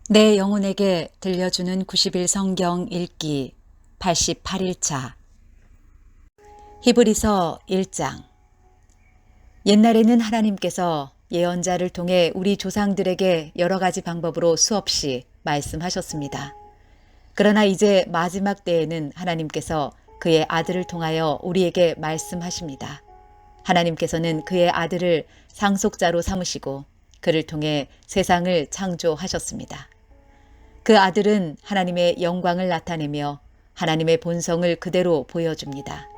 내 영혼에게 들려주는 90일 성경 읽기 88일차 히브리서 1장. 옛날에는 하나님께서 예언자를 통해 우리 조상들에게 여러 가지 방법으로 수없이 말씀하셨습니다. 그러나 이제 마지막 때에는 하나님께서 그의 아들을 통하여 우리에게 말씀하십니다. 하나님께서는 그의 아들을 상속자로 삼으시고 그를 통해 세상을 창조하셨습니다. 그 아들은 하나님의 영광을 나타내며 하나님의 본성을 그대로 보여줍니다.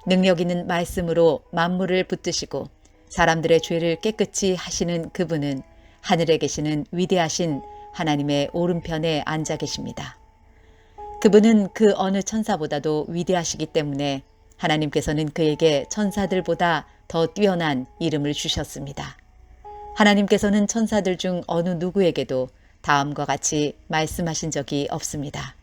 능력 있는 말씀으로 만물을 붙드시고 사람들의 죄를 깨끗이 하시는 그분은 하늘에 계시는 위대하신 하나님의 오른편에 앉아 계십니다. 그분은 그 어느 천사보다도 위대하시기 때문에 하나님께서는 그에게 천사들보다 더 뛰어난 이름을 주셨습니다. 하나님께서는 천사들 중 어느 누구에게도 다음과 같이 말씀하신 적이 없습니다.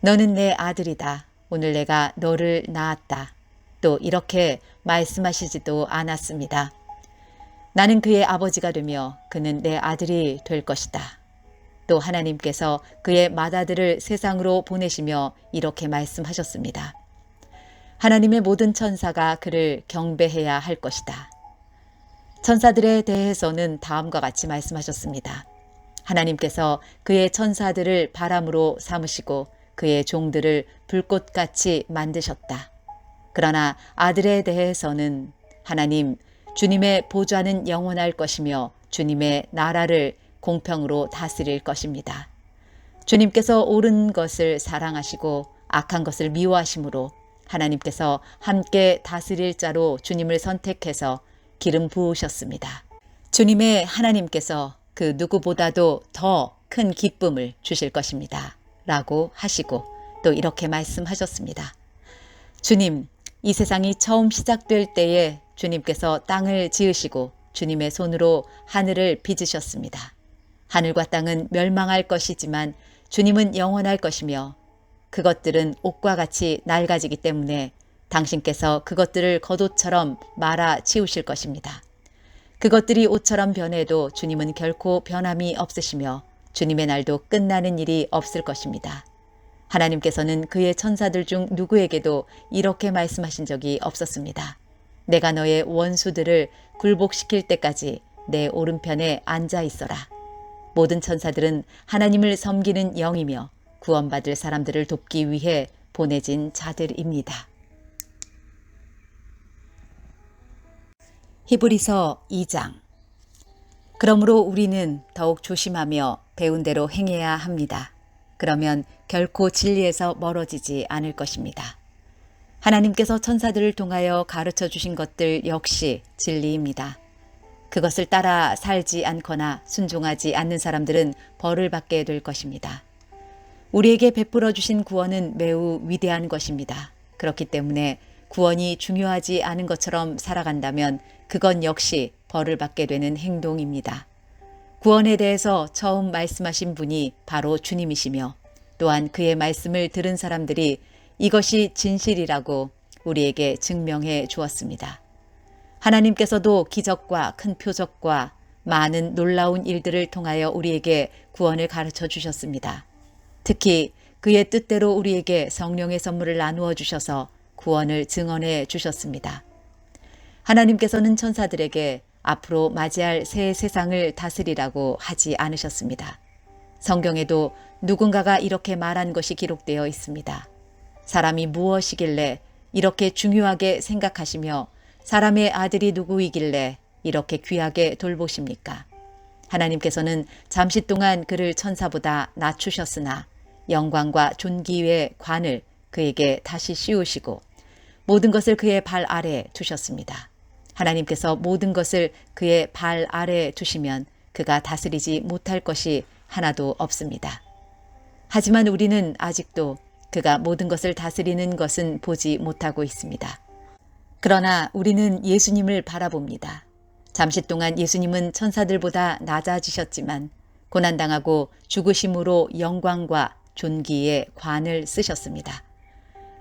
너는 내 아들이다. 오늘 내가 너를 낳았다. 또 이렇게 말씀하시지도 않았습니다. 나는 그의 아버지가 되며 그는 내 아들이 될 것이다. 또 하나님께서 그의 맏아들을 세상으로 보내시며 이렇게 말씀하셨습니다. 하나님의 모든 천사가 그를 경배해야 할 것이다. 천사들에 대해서는 다음과 같이 말씀하셨습니다. 하나님께서 그의 천사들을 바람으로 삼으시고 그의 종들을 불꽃같이 만드셨다. 그러나 아들에 대해서는 하나님, 주님의 보좌는 영원할 것이며 주님의 나라를 공평으로 다스릴 것입니다. 주님께서 옳은 것을 사랑하시고 악한 것을 미워하심으로 하나님께서 함께 다스릴 자로 주님을 선택해서 기름 부으셨습니다. 주님의 하나님께서 그 누구보다도 더 큰 기쁨을 주실 것입니다. 라고 하시고 또 이렇게 말씀하셨습니다. 주님, 이 세상이 처음 시작될 때에 주님께서 땅을 지으시고 주님의 손으로 하늘을 빚으셨습니다. 하늘과 땅은 멸망할 것이지만 주님은 영원할 것이며 그것들은 옷과 같이 낡아지기 때문에 당신께서 그것들을 겉옷처럼 말아 치우실 것입니다. 그것들이 옷처럼 변해도 주님은 결코 변함이 없으시며 주님의 날도 끝나는 일이 없을 것입니다. 하나님께서는 그의 천사들 중 누구에게도 이렇게 말씀하신 적이 없었습니다. 내가 너의 원수들을 굴복시킬 때까지 내 오른편에 앉아 있어라. 모든 천사들은 하나님을 섬기는 영이며 구원받을 사람들을 돕기 위해 보내진 자들입니다. 히브리서 2장. 그러므로 우리는 더욱 조심하며 배운 대로 행해야 합니다. 그러면 결코 진리에서 멀어지지 않을 것입니다. 하나님께서 천사들을 통하여 가르쳐 주신 것들 역시 진리입니다. 그것을 따라 살지 않거나 순종하지 않는 사람들은 벌을 받게 될 것입니다. 우리에게 베풀어 주신 구원은 매우 위대한 것입니다. 그렇기 때문에 구원이 중요하지 않은 것처럼 살아간다면 그건 역시 벌을 받게 되는 행동입니다. 구원에 대해서 처음 말씀하신 분이 바로 주님이시며 또한 그의 말씀을 들은 사람들이 이것이 진실이라고 우리에게 증명해 주었습니다. 하나님께서도 기적과 큰 표적과 많은 놀라운 일들을 통하여 우리에게 구원을 가르쳐 주셨습니다. 특히 그의 뜻대로 우리에게 성령의 선물을 나누어 주셔서 구원을 증언해 주셨습니다. 하나님께서는 천사들에게 앞으로 맞이할 새 세상을 다스리라고 하지 않으셨습니다. 성경에도 누군가가 이렇게 말한 것이 기록되어 있습니다. 사람이 무엇이길래 이렇게 중요하게 생각하시며 사람의 아들이 누구이길래 이렇게 귀하게 돌보십니까? 하나님께서는 잠시 동안 그를 천사보다 낮추셨으나 영광과 존귀의 관을 그에게 다시 씌우시고 모든 것을 그의 발 아래 두셨습니다. 하나님께서 모든 것을 그의 발 아래 두시면 그가 다스리지 못할 것이 하나도 없습니다. 하지만 우리는 아직도 그가 모든 것을 다스리는 것은 보지 못하고 있습니다. 그러나 우리는 예수님을 바라봅니다. 잠시 동안 예수님은 천사들보다 낮아지셨지만 고난당하고 죽으심으로 영광과 존귀의 관을 쓰셨습니다.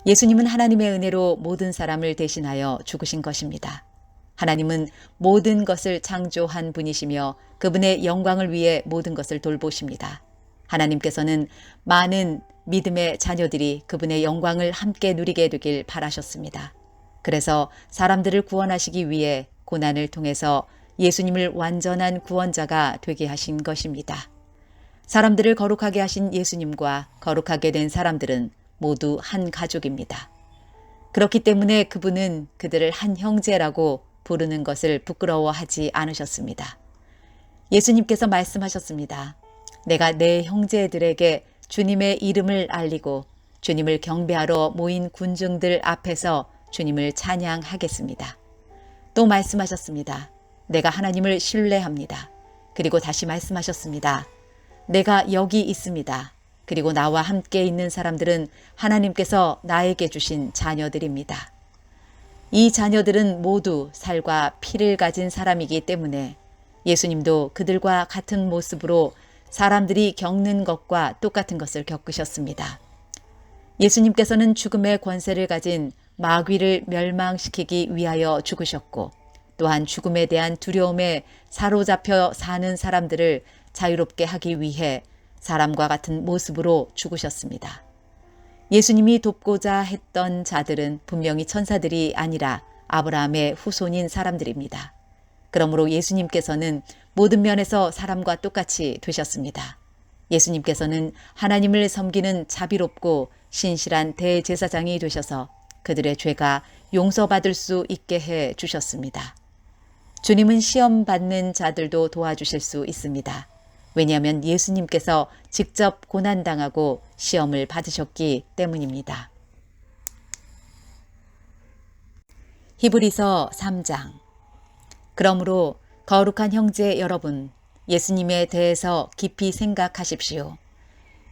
예수님은 하나님의 은혜로 모든 사람을 대신하여 죽으신 것입니다. 하나님은 모든 것을 창조한 분이시며 그분의 영광을 위해 모든 것을 돌보십니다. 하나님께서는 많은 믿음의 자녀들이 그분의 영광을 함께 누리게 되길 바라셨습니다. 그래서 사람들을 구원하시기 위해 고난을 통해서 예수님을 완전한 구원자가 되게 하신 것입니다. 사람들을 거룩하게 하신 예수님과 거룩하게 된 사람들은 모두 한 가족입니다. 그렇기 때문에 그분은 그들을 한 형제라고 부르는 것을 부끄러워하지 않으셨습니다. 예수님께서 말씀하셨습니다. 내가 내 형제들에게 주님의 이름을 알리고 주님을 경배하러 모인 군중들 앞에서 주님을 찬양하겠습니다. 또 말씀하셨습니다. 내가 하나님을 신뢰합니다. 그리고 다시 말씀하셨습니다. 내가 여기 있습니다. 그리고 나와 함께 있는 사람들은 하나님께서 나에게 주신 자녀들입니다. 이 자녀들은 모두 살과 피를 가진 사람이기 때문에 예수님도 그들과 같은 모습으로 사람들이 겪는 것과 똑같은 것을 겪으셨습니다. 예수님께서는 죽음의 권세를 가진 마귀를 멸망시키기 위하여 죽으셨고 또한 죽음에 대한 두려움에 사로잡혀 사는 사람들을 자유롭게 하기 위해 사람과 같은 모습으로 죽으셨습니다. 예수님이 돕고자 했던 자들은 분명히 천사들이 아니라 아브라함의 후손인 사람들입니다. 그러므로 예수님께서는 모든 면에서 사람과 똑같이 되셨습니다. 예수님께서는 하나님을 섬기는 자비롭고 신실한 대제사장이 되셔서 그들의 죄가 용서받을 수 있게 해 주셨습니다. 주님은 시험 받는 자들도 도와주실 수 있습니다. 왜냐하면 예수님께서 직접 고난당하고 시험을 받으셨기 때문입니다. 히브리서 3장. 그러므로 거룩한 형제 여러분, 예수님에 대해서 깊이 생각하십시오.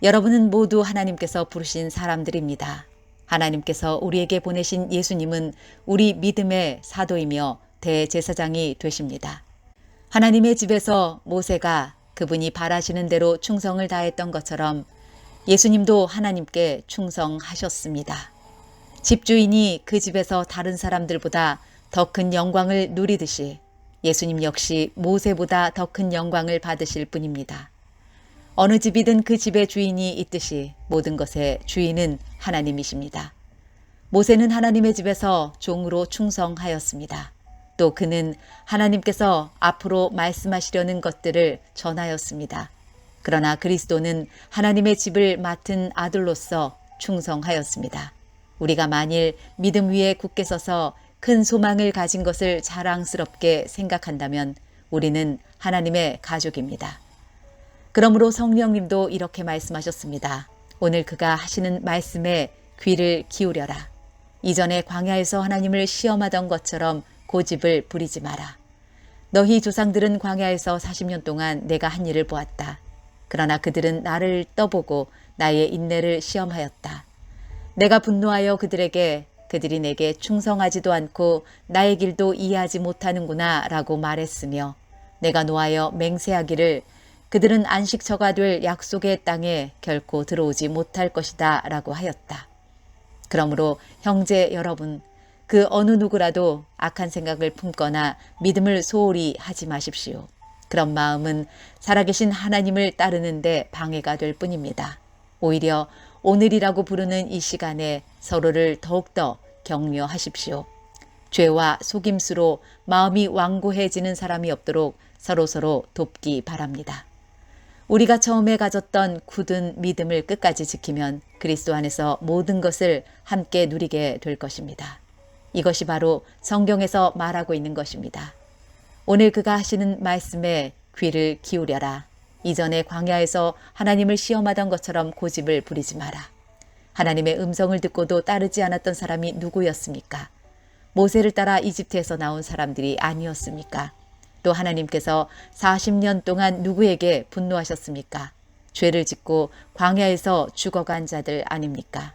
여러분은 모두 하나님께서 부르신 사람들입니다. 하나님께서 우리에게 보내신 예수님은 우리 믿음의 사도이며 대제사장이 되십니다. 하나님의 집에서 모세가 그분이 바라시는 대로 충성을 다했던 것처럼 예수님도 하나님께 충성하셨습니다. 집주인이 그 집에서 다른 사람들보다 더 큰 영광을 누리듯이 예수님 역시 모세보다 더 큰 영광을 받으실 분입니다. 어느 집이든 그 집의 주인이 있듯이 모든 것의 주인은 하나님이십니다. 모세는 하나님의 집에서 종으로 충성하였습니다. 또 그는 하나님께서 앞으로 말씀하시려는 것들을 전하였습니다. 그러나 그리스도는 하나님의 집을 맡은 아들로서 충성하였습니다. 우리가 만일 믿음 위에 굳게 서서 큰 소망을 가진 것을 자랑스럽게 생각한다면 우리는 하나님의 가족입니다. 그러므로 성령님도 이렇게 말씀하셨습니다. 오늘 그가 하시는 말씀에 귀를 기울여라. 이전에 광야에서 하나님을 시험하던 것처럼 고집을 부리지 마라. 너희 조상들은 광야에서 40년 동안 내가 한 일을 보았다. 그러나 그들은 나를 떠보고 나의 인내를 시험하였다. 내가 분노하여 그들에게 그들이 내게 충성하지도 않고 나의 길도 이해하지 못하는구나 라고 말했으며 내가 노하여 맹세하기를 그들은 안식처가 될 약속의 땅에 결코 들어오지 못할 것이다 라고 하였다. 그러므로 형제 여러분, 그 어느 누구라도 악한 생각을 품거나 믿음을 소홀히 하지 마십시오. 그런 마음은 살아계신 하나님을 따르는데 방해가 될 뿐입니다. 오히려 오늘이라고 부르는 이 시간에 서로를 더욱더 격려하십시오. 죄와 속임수로 마음이 완고해지는 사람이 없도록 서로서로 돕기 바랍니다. 우리가 처음에 가졌던 굳은 믿음을 끝까지 지키면 그리스도 안에서 모든 것을 함께 누리게 될 것입니다. 이것이 바로 성경에서 말하고 있는 것입니다. 오늘 그가 하시는 말씀에 귀를 기울여라. 이전에 광야에서 하나님을 시험하던 것처럼 고집을 부리지 마라. 하나님의 음성을 듣고도 따르지 않았던 사람이 누구였습니까? 모세를 따라 이집트에서 나온 사람들이 아니었습니까? 또 하나님께서 40년 동안 누구에게 분노하셨습니까? 죄를 짓고 광야에서 죽어간 자들 아닙니까?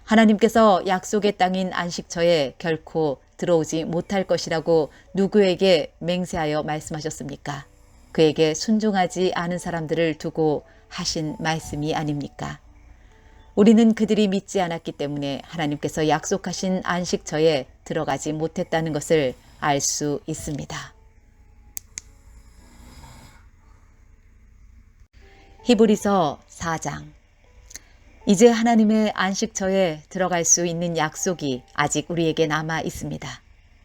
하나님께서 약속의 땅인 안식처에 결코 들어오지 못할 것이라고 누구에게 맹세하여 말씀하셨습니까? 그에게 순종하지 않은 사람들을 두고 하신 말씀이 아닙니까? 우리는 그들이 믿지 않았기 때문에 하나님께서 약속하신 안식처에 들어가지 못했다는 것을 알 수 있습니다. 히브리서 4장. 이제 하나님의 안식처에 들어갈 수 있는 약속이 아직 우리에게 남아 있습니다.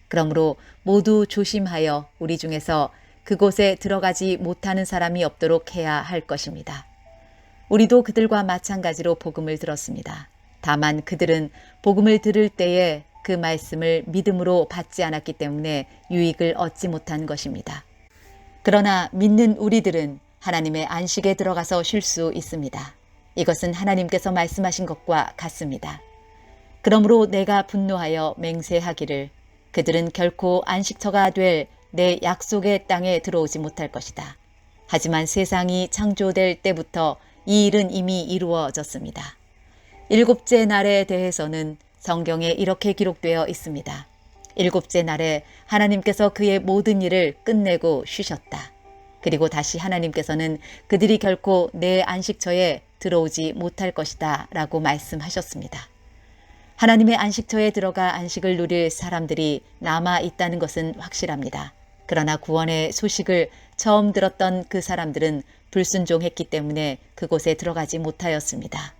그러므로 모두 조심하여 우리 중에서 그곳에 들어가지 못하는 사람이 없도록 해야 할 것입니다. 우리도 그들과 마찬가지로 복음을 들었습니다. 다만 그들은 복음을 들을 때에 그 말씀을 믿음으로 받지 않았기 때문에 유익을 얻지 못한 것입니다. 그러나 믿는 우리들은 하나님의 안식에 들어가서 쉴 수 있습니다. 이것은 하나님께서 말씀하신 것과 같습니다. 그러므로 내가 분노하여 맹세하기를 그들은 결코 안식처가 될 내 약속의 땅에 들어오지 못할 것이다. 하지만 세상이 창조될 때부터 이 일은 이미 이루어졌습니다. 일곱째 날에 대해서는 성경에 이렇게 기록되어 있습니다. 일곱째 날에 하나님께서 그의 모든 일을 끝내고 쉬셨다. 그리고 다시 하나님께서는 그들이 결코 내 안식처에 들어오지 못할 것이다 라고 말씀하셨습니다. 하나님의 안식처에 들어가 안식을 누릴 사람들이 남아 있다는 것은 확실합니다. 그러나 구원의 소식을 처음 들었던 그 사람들은 불순종했기 때문에 그곳에 들어가지 못하였습니다.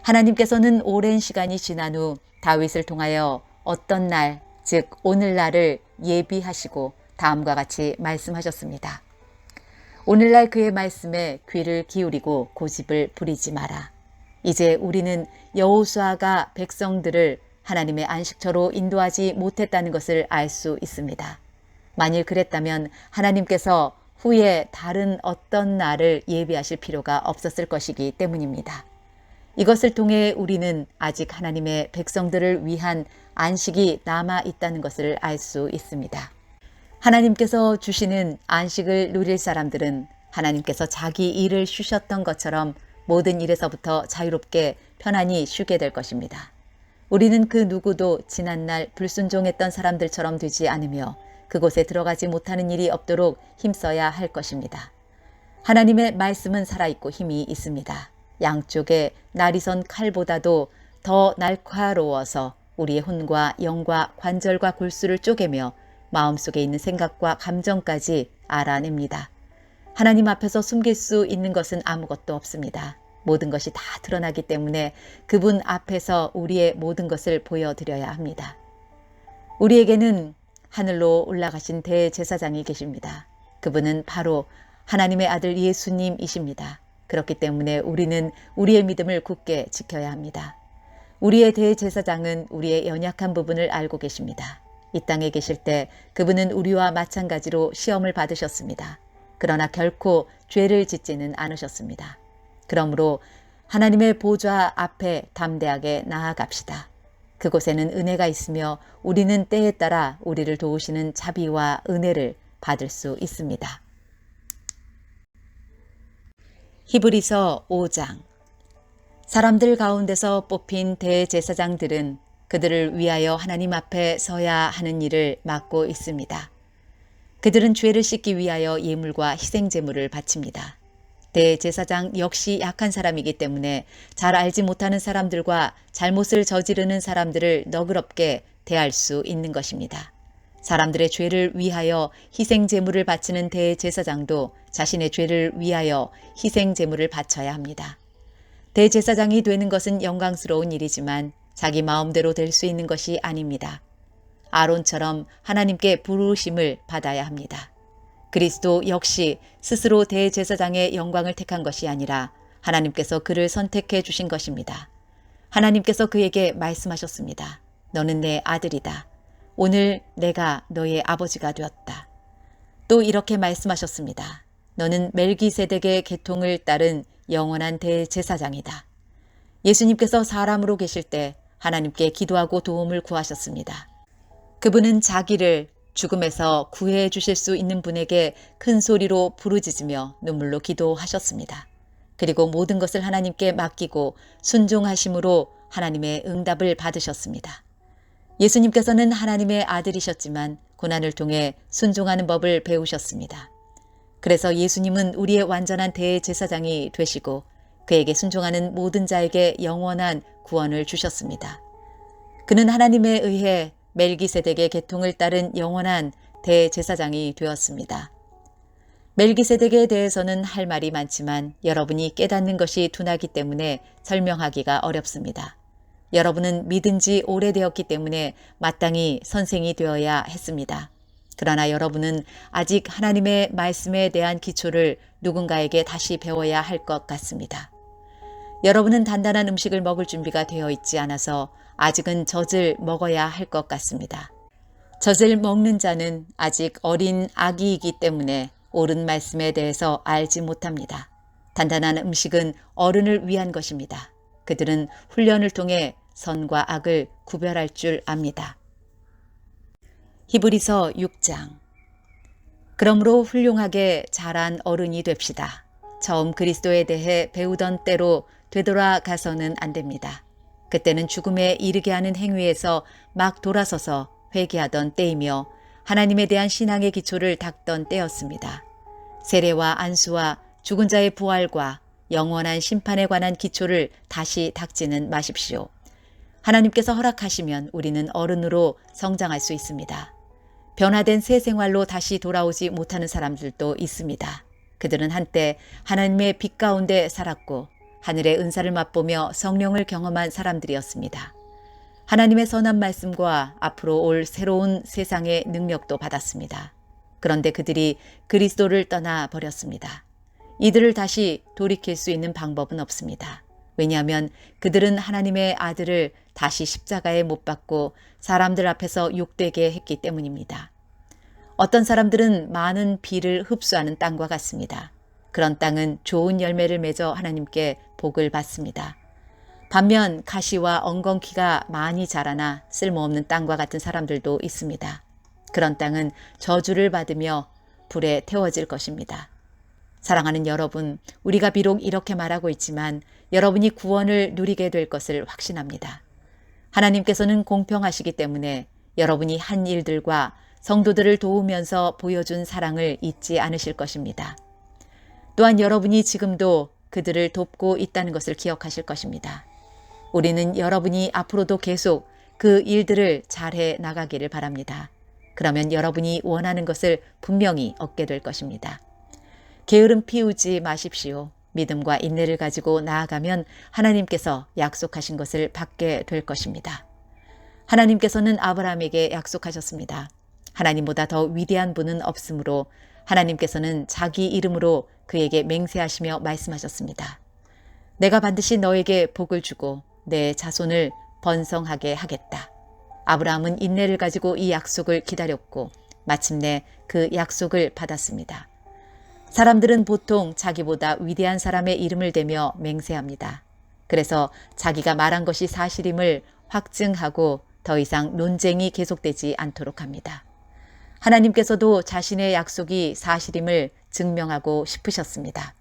하나님께서는 오랜 시간이 지난 후 다윗을 통하여 어떤 날, 즉 오늘날을 예비하시고 다음과 같이 말씀하셨습니다. 오늘날 그의 말씀에 귀를 기울이고 고집을 부리지 마라. 이제 우리는 여호수아가 백성들을 하나님의 안식처로 인도하지 못했다는 것을 알 수 있습니다. 만일 그랬다면 하나님께서 후에 다른 어떤 날을 예비하실 필요가 없었을 것이기 때문입니다. 이것을 통해 우리는 아직 하나님의 백성들을 위한 안식이 남아 있다는 것을 알 수 있습니다. 하나님께서 주시는 안식을 누릴 사람들은 하나님께서 자기 일을 쉬셨던 것처럼 모든 일에서부터 자유롭게 편안히 쉬게 될 것입니다. 우리는 그 누구도 지난날 불순종했던 사람들처럼 되지 않으며 그곳에 들어가지 못하는 일이 없도록 힘써야 할 것입니다. 하나님의 말씀은 살아있고 힘이 있습니다. 양쪽에 날이 선 칼보다도 더 날카로워서 우리의 혼과 영과 관절과 골수를 쪼개며 마음속에 있는 생각과 감정까지 알아냅니다. 하나님 앞에서 숨길 수 있는 것은 아무것도 없습니다. 모든 것이 다 드러나기 때문에 그분 앞에서 우리의 모든 것을 보여드려야 합니다. 우리에게는 하늘로 올라가신 대제사장이 계십니다. 그분은 바로 하나님의 아들 예수님이십니다. 그렇기 때문에 우리는 우리의 믿음을 굳게 지켜야 합니다. 우리의 대제사장은 우리의 연약한 부분을 알고 계십니다. 이 땅에 계실 때 그분은 우리와 마찬가지로 시험을 받으셨습니다. 그러나 결코 죄를 짓지는 않으셨습니다. 그러므로 하나님의 보좌 앞에 담대하게 나아갑시다. 그곳에는 은혜가 있으며 우리는 때에 따라 우리를 도우시는 자비와 은혜를 받을 수 있습니다. 히브리서 5장. 사람들 가운데서 뽑힌 대제사장들은 그들을 위하여 하나님 앞에 서야 하는 일을 맡고 있습니다. 그들은 죄를 씻기 위하여 예물과 희생제물을 바칩니다. 대제사장 역시 약한 사람이기 때문에 잘 알지 못하는 사람들과 잘못을 저지르는 사람들을 너그럽게 대할 수 있는 것입니다. 사람들의 죄를 위하여 희생제물을 바치는 대제사장도 자신의 죄를 위하여 희생제물을 바쳐야 합니다. 대제사장이 되는 것은 영광스러운 일이지만 자기 마음대로 될 수 있는 것이 아닙니다. 아론처럼 하나님께 부르심을 받아야 합니다. 그리스도 역시 스스로 대제사장의 영광을 택한 것이 아니라 하나님께서 그를 선택해 주신 것입니다. 하나님께서 그에게 말씀하셨습니다. 너는 내 아들이다. 오늘 내가 너의 아버지가 되었다. 또 이렇게 말씀하셨습니다. 너는 멜기세덱의 계통을 따른 영원한 대제사장이다. 예수님께서 사람으로 계실 때 하나님께 기도하고 도움을 구하셨습니다. 그분은 자기를 죽음에서 구해 주실 수 있는 분에게 큰 소리로 부르짖으며 눈물로 기도하셨습니다. 그리고 모든 것을 하나님께 맡기고 순종하심으로 하나님의 응답을 받으셨습니다. 예수님께서는 하나님의 아들이셨지만 고난을 통해 순종하는 법을 배우셨습니다. 그래서 예수님은 우리의 완전한 대제사장이 되시고 그에게 순종하는 모든 자에게 영원한 구원을 주셨습니다. 그는 하나님에 의해 멜기세덱의 계통을 따른 영원한 대제사장이 되었습니다. 멜기세덱에 대해서는 할 말이 많지만 여러분이 깨닫는 것이 둔하기 때문에 설명하기가 어렵습니다. 여러분은 믿은 지 오래되었기 때문에 마땅히 선생이 되어야 했습니다. 그러나 여러분은 아직 하나님의 말씀에 대한 기초를 누군가에게 다시 배워야 할 것 같습니다. 여러분은 단단한 음식을 먹을 준비가 되어 있지 않아서 아직은 젖을 먹어야 할 것 같습니다. 젖을 먹는 자는 아직 어린 아기이기 때문에 옳은 말씀에 대해서 알지 못합니다. 단단한 음식은 어른을 위한 것입니다. 그들은 훈련을 통해 선과 악을 구별할 줄 압니다. 히브리서 6장. 그러므로 훌륭하게 자란 어른이 됩시다. 처음 그리스도에 대해 배우던 때로 되돌아가서는 안 됩니다. 그때는 죽음에 이르게 하는 행위에서 막 돌아서서 회개하던 때이며 하나님에 대한 신앙의 기초를 닦던 때였습니다. 세례와 안수와 죽은 자의 부활과 영원한 심판에 관한 기초를 다시 닦지는 마십시오. 하나님께서 허락하시면 우리는 어른으로 성장할 수 있습니다. 변화된 새 생활로 다시 돌아오지 못하는 사람들도 있습니다. 그들은 한때 하나님의 빛 가운데 살았고 하늘의 은사를 맛보며 성령을 경험한 사람들이었습니다. 하나님의 선한 말씀과 앞으로 올 새로운 세상의 능력도 받았습니다. 그런데 그들이 그리스도를 떠나 버렸습니다. 이들을 다시 돌이킬 수 있는 방법은 없습니다. 왜냐하면 그들은 하나님의 아들을 다시 십자가에 못 박고 사람들 앞에서 욕되게 했기 때문입니다. 어떤 사람들은 많은 비를 흡수하는 땅과 같습니다. 그런 땅은 좋은 열매를 맺어 하나님께 복을 받습니다. 반면 가시와 엉겅퀴가 많이 자라나 쓸모없는 땅과 같은 사람들도 있습니다. 그런 땅은 저주를 받으며 불에 태워질 것입니다. 사랑하는 여러분, 우리가 비록 이렇게 말하고 있지만 여러분이 구원을 누리게 될 것을 확신합니다. 하나님께서는 공평하시기 때문에 여러분이 한 일들과 성도들을 도우면서 보여준 사랑을 잊지 않으실 것입니다. 또한 여러분이 지금도 그들을 돕고 있다는 것을 기억하실 것입니다. 우리는 여러분이 앞으로도 계속 그 일들을 잘해 나가기를 바랍니다. 그러면 여러분이 원하는 것을 분명히 얻게 될 것입니다. 게으름 피우지 마십시오. 믿음과 인내를 가지고 나아가면 하나님께서 약속하신 것을 받게 될 것입니다. 하나님께서는 아브라함에게 약속하셨습니다. 하나님보다 더 위대한 분은 없으므로 하나님께서는 자기 이름으로 그에게 맹세하시며 말씀하셨습니다. 내가 반드시 너에게 복을 주고 내 자손을 번성하게 하겠다. 아브라함은 인내를 가지고 이 약속을 기다렸고 마침내 그 약속을 받았습니다. 사람들은 보통 자기보다 위대한 사람의 이름을 대며 맹세합니다. 그래서 자기가 말한 것이 사실임을 확증하고 더 이상 논쟁이 계속되지 않도록 합니다. 하나님께서도 자신의 약속이 사실임을 증명하고 싶으셨습니다.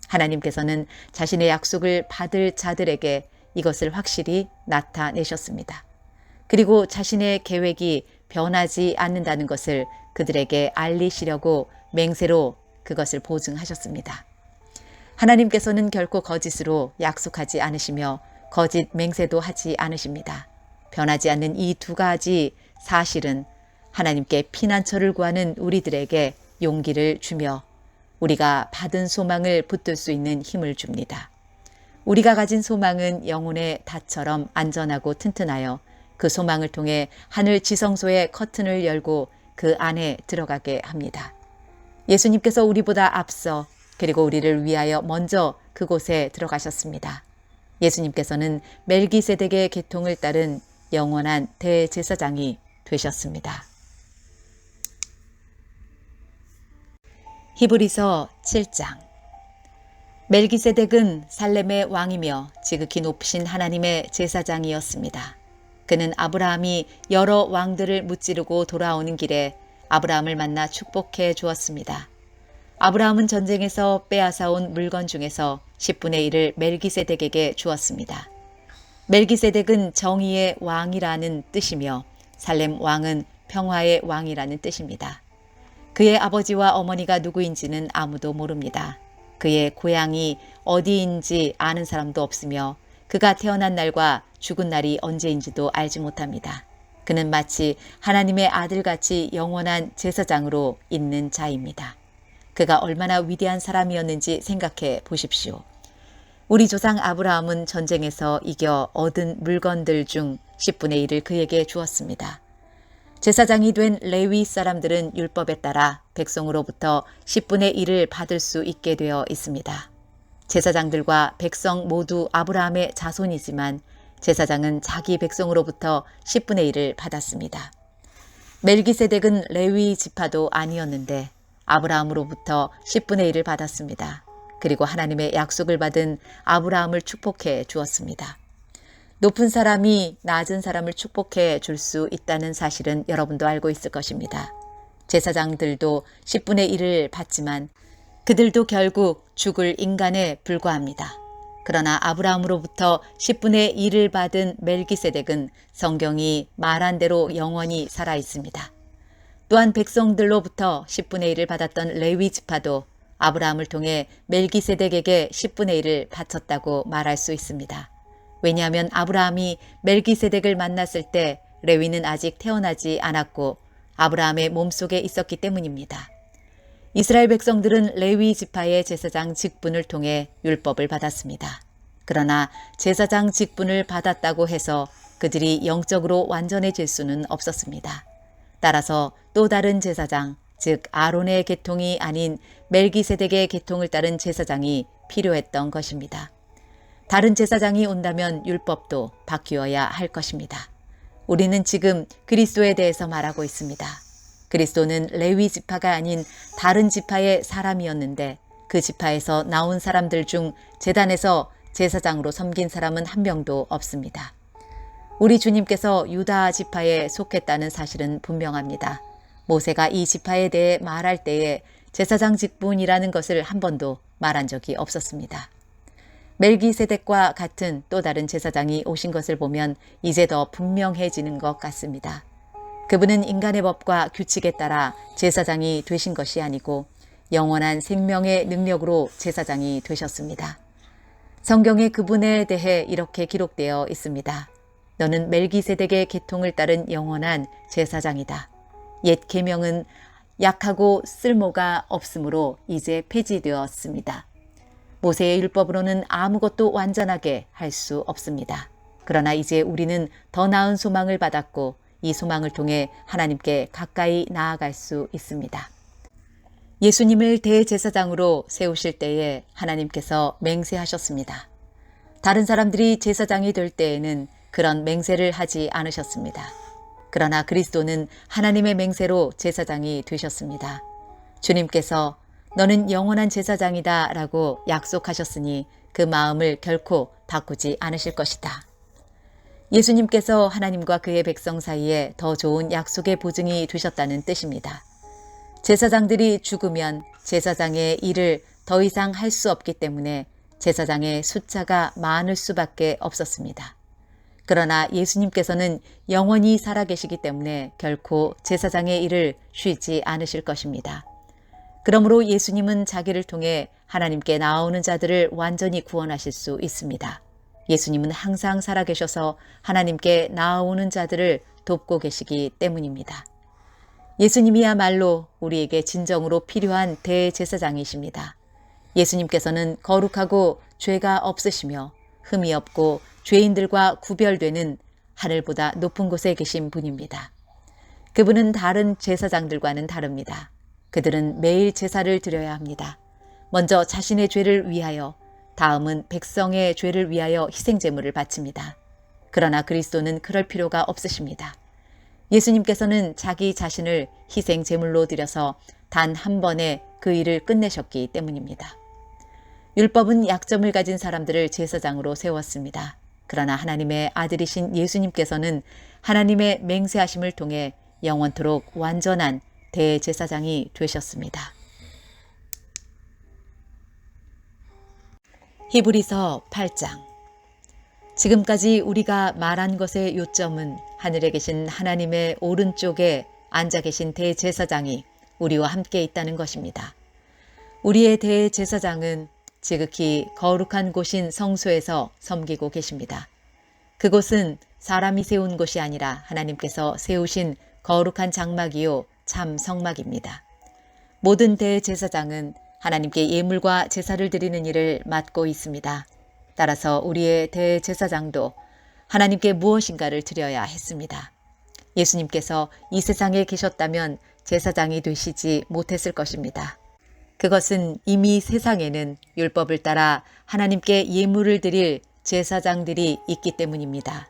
하나님께서는 자신의 약속을 받을 자들에게 이것을 확실히 나타내셨습니다. 그리고 자신의 계획이 변하지 않는다는 것을 그들에게 알리시려고 맹세로 그것을 보증하셨습니다. 하나님께서는 결코 거짓으로 약속하지 않으시며 거짓 맹세도 하지 않으십니다. 변하지 않는 이 두 가지 사실은 하나님께 피난처를 구하는 우리들에게 용기를 주며 우리가 받은 소망을 붙들 수 있는 힘을 줍니다. 우리가 가진 소망은 영혼의 닷처럼 안전하고 튼튼하여 그 소망을 통해 하늘 지성소의 커튼을 열고 그 안에 들어가게 합니다. 예수님께서 우리보다 앞서 그리고 우리를 위하여 먼저 그곳에 들어가셨습니다. 예수님께서는 멜기세덱의 계통을 따른 영원한 대제사장이 되셨습니다. 히브리서 7장. 멜기세덱은 살렘의 왕이며 지극히 높으신 하나님의 제사장이었습니다. 그는 아브라함이 여러 왕들을 무찌르고 돌아오는 길에 아브라함을 만나 축복해 주었습니다. 아브라함은 전쟁에서 빼앗아온 물건 중에서 10분의 1을 멜기세덱에게 주었습니다. 멜기세덱은 정의의 왕이라는 뜻이며 살렘 왕은 평화의 왕이라는 뜻입니다. 그의 아버지와 어머니가 누구인지는 아무도 모릅니다. 그의 고향이 어디인지 아는 사람도 없으며 그가 태어난 날과 죽은 날이 언제인지도 알지 못합니다. 그는 마치 하나님의 아들같이 영원한 제사장으로 있는 자입니다. 그가 얼마나 위대한 사람이었는지 생각해 보십시오. 우리 조상 아브라함은 전쟁에서 이겨 얻은 물건들 중 10분의 1을 그에게 주었습니다. 제사장이 된 레위 사람들은 율법에 따라 백성으로부터 10분의 1을 받을 수 있게 되어 있습니다. 제사장들과 백성 모두 아브라함의 자손이지만 제사장은 자기 백성으로부터 10분의 1을 받았습니다. 멜기세덱은 레위 지파도 아니었는데 아브라함으로부터 10분의 1을 받았습니다. 그리고 하나님의 약속을 받은 아브라함을 축복해 주었습니다. 높은 사람이 낮은 사람을 축복해 줄 수 있다는 사실은 여러분도 알고 있을 것입니다. 제사장들도 10분의 1을 받지만 그들도 결국 죽을 인간에 불과합니다. 그러나 아브라함으로부터 10분의 1을 받은 멜기세덱은 성경이 말한 대로 영원히 살아 있습니다. 또한 백성들로부터 10분의 1을 받았던 레위 지파도 아브라함을 통해 멜기세덱에게 10분의 1을 바쳤다고 말할 수 있습니다. 왜냐하면 아브라함이 멜기세덱을 만났을 때 레위는 아직 태어나지 않았고 아브라함의 몸속에 있었기 때문입니다. 이스라엘 백성들은 레위 지파의 제사장 직분을 통해 율법을 받았습니다. 그러나 제사장 직분을 받았다고 해서 그들이 영적으로 완전해질 수는 없었습니다. 따라서 또 다른 제사장, 즉 아론의 계통이 아닌 멜기세덱의 계통을 따른 제사장이 필요했던 것입니다. 다른 제사장이 온다면 율법도 바뀌어야 할 것입니다. 우리는 지금 그리스도에 대해서 말하고 있습니다. 그리스도는 레위 지파가 아닌 다른 지파의 사람이었는데 그 지파에서 나온 사람들 중 제단에서 제사장으로 섬긴 사람은 한 명도 없습니다. 우리 주님께서 유다 지파에 속했다는 사실은 분명합니다. 모세가 이 지파에 대해 말할 때에 제사장 직분이라는 것을 한 번도 말한 적이 없었습니다. 멜기세덱과 같은 또 다른 제사장이 오신 것을 보면 이제 더 분명해지는 것 같습니다. 그분은 인간의 법과 규칙에 따라 제사장이 되신 것이 아니고 영원한 생명의 능력으로 제사장이 되셨습니다. 성경에 그분에 대해 이렇게 기록되어 있습니다. 너는 멜기세덱의 계통을 따른 영원한 제사장이다. 옛 계명은 약하고 쓸모가 없으므로 이제 폐지되었습니다. 모세의 율법으로는 아무것도 완전하게 할 수 없습니다. 그러나 이제 우리는 더 나은 소망을 받았고 이 소망을 통해 하나님께 가까이 나아갈 수 있습니다. 예수님을 대제사장으로 세우실 때에 하나님께서 맹세하셨습니다. 다른 사람들이 제사장이 될 때에는 그런 맹세를 하지 않으셨습니다. 그러나 그리스도는 하나님의 맹세로 제사장이 되셨습니다. 주님께서 너는 영원한 제사장이다 라고 약속하셨으니 그 마음을 결코 바꾸지 않으실 것이다. 예수님께서 하나님과 그의 백성 사이에 더 좋은 약속의 보증이 되셨다는 뜻입니다. 제사장들이 죽으면 제사장의 일을 더 이상 할 수 없기 때문에 제사장의 숫자가 많을 수밖에 없었습니다. 그러나 예수님께서는 영원히 살아계시기 때문에 결코 제사장의 일을 쉬지 않으실 것입니다. 그러므로 예수님은 자기를 통해 하나님께 나아오는 자들을 완전히 구원하실 수 있습니다. 예수님은 항상 살아계셔서 하나님께 나아오는 자들을 돕고 계시기 때문입니다. 예수님이야말로 우리에게 진정으로 필요한 대제사장이십니다. 예수님께서는 거룩하고 죄가 없으시며 흠이 없고 죄인들과 구별되는 하늘보다 높은 곳에 계신 분입니다. 그분은 다른 제사장들과는 다릅니다. 그들은 매일 제사를 드려야 합니다. 먼저 자신의 죄를 위하여, 다음은 백성의 죄를 위하여 희생제물을 바칩니다. 그러나 그리스도는 그럴 필요가 없으십니다. 예수님께서는 자기 자신을 희생제물로 드려서 단 한 번에 그 일을 끝내셨기 때문입니다. 율법은 약점을 가진 사람들을 제사장으로 세웠습니다. 그러나 하나님의 아들이신 예수님께서는 하나님의 맹세하심을 통해 영원토록 완전한 대제사장이 되셨습니다. 히브리서 8장. 지금까지 우리가 말한 것의 요점은 하늘에 계신 하나님의 오른쪽에 앉아 계신 대제사장이 우리와 함께 있다는 것입니다. 우리의 대제사장은 지극히 거룩한 곳인 성소에서 섬기고 계십니다. 그곳은 사람이 세운 곳이 아니라 하나님께서 세우신 거룩한 장막이요 참 성막입니다. 모든 대제사장은 하나님께 예물과 제사를 드리는 일을 맡고 있습니다. 따라서 우리의 대제사장도 하나님께 무엇인가를 드려야 했습니다. 예수님께서 이 세상에 계셨다면 제사장이 되시지 못했을 것입니다. 그것은 이미 세상에는 율법을 따라 하나님께 예물을 드릴 제사장들이 있기 때문입니다.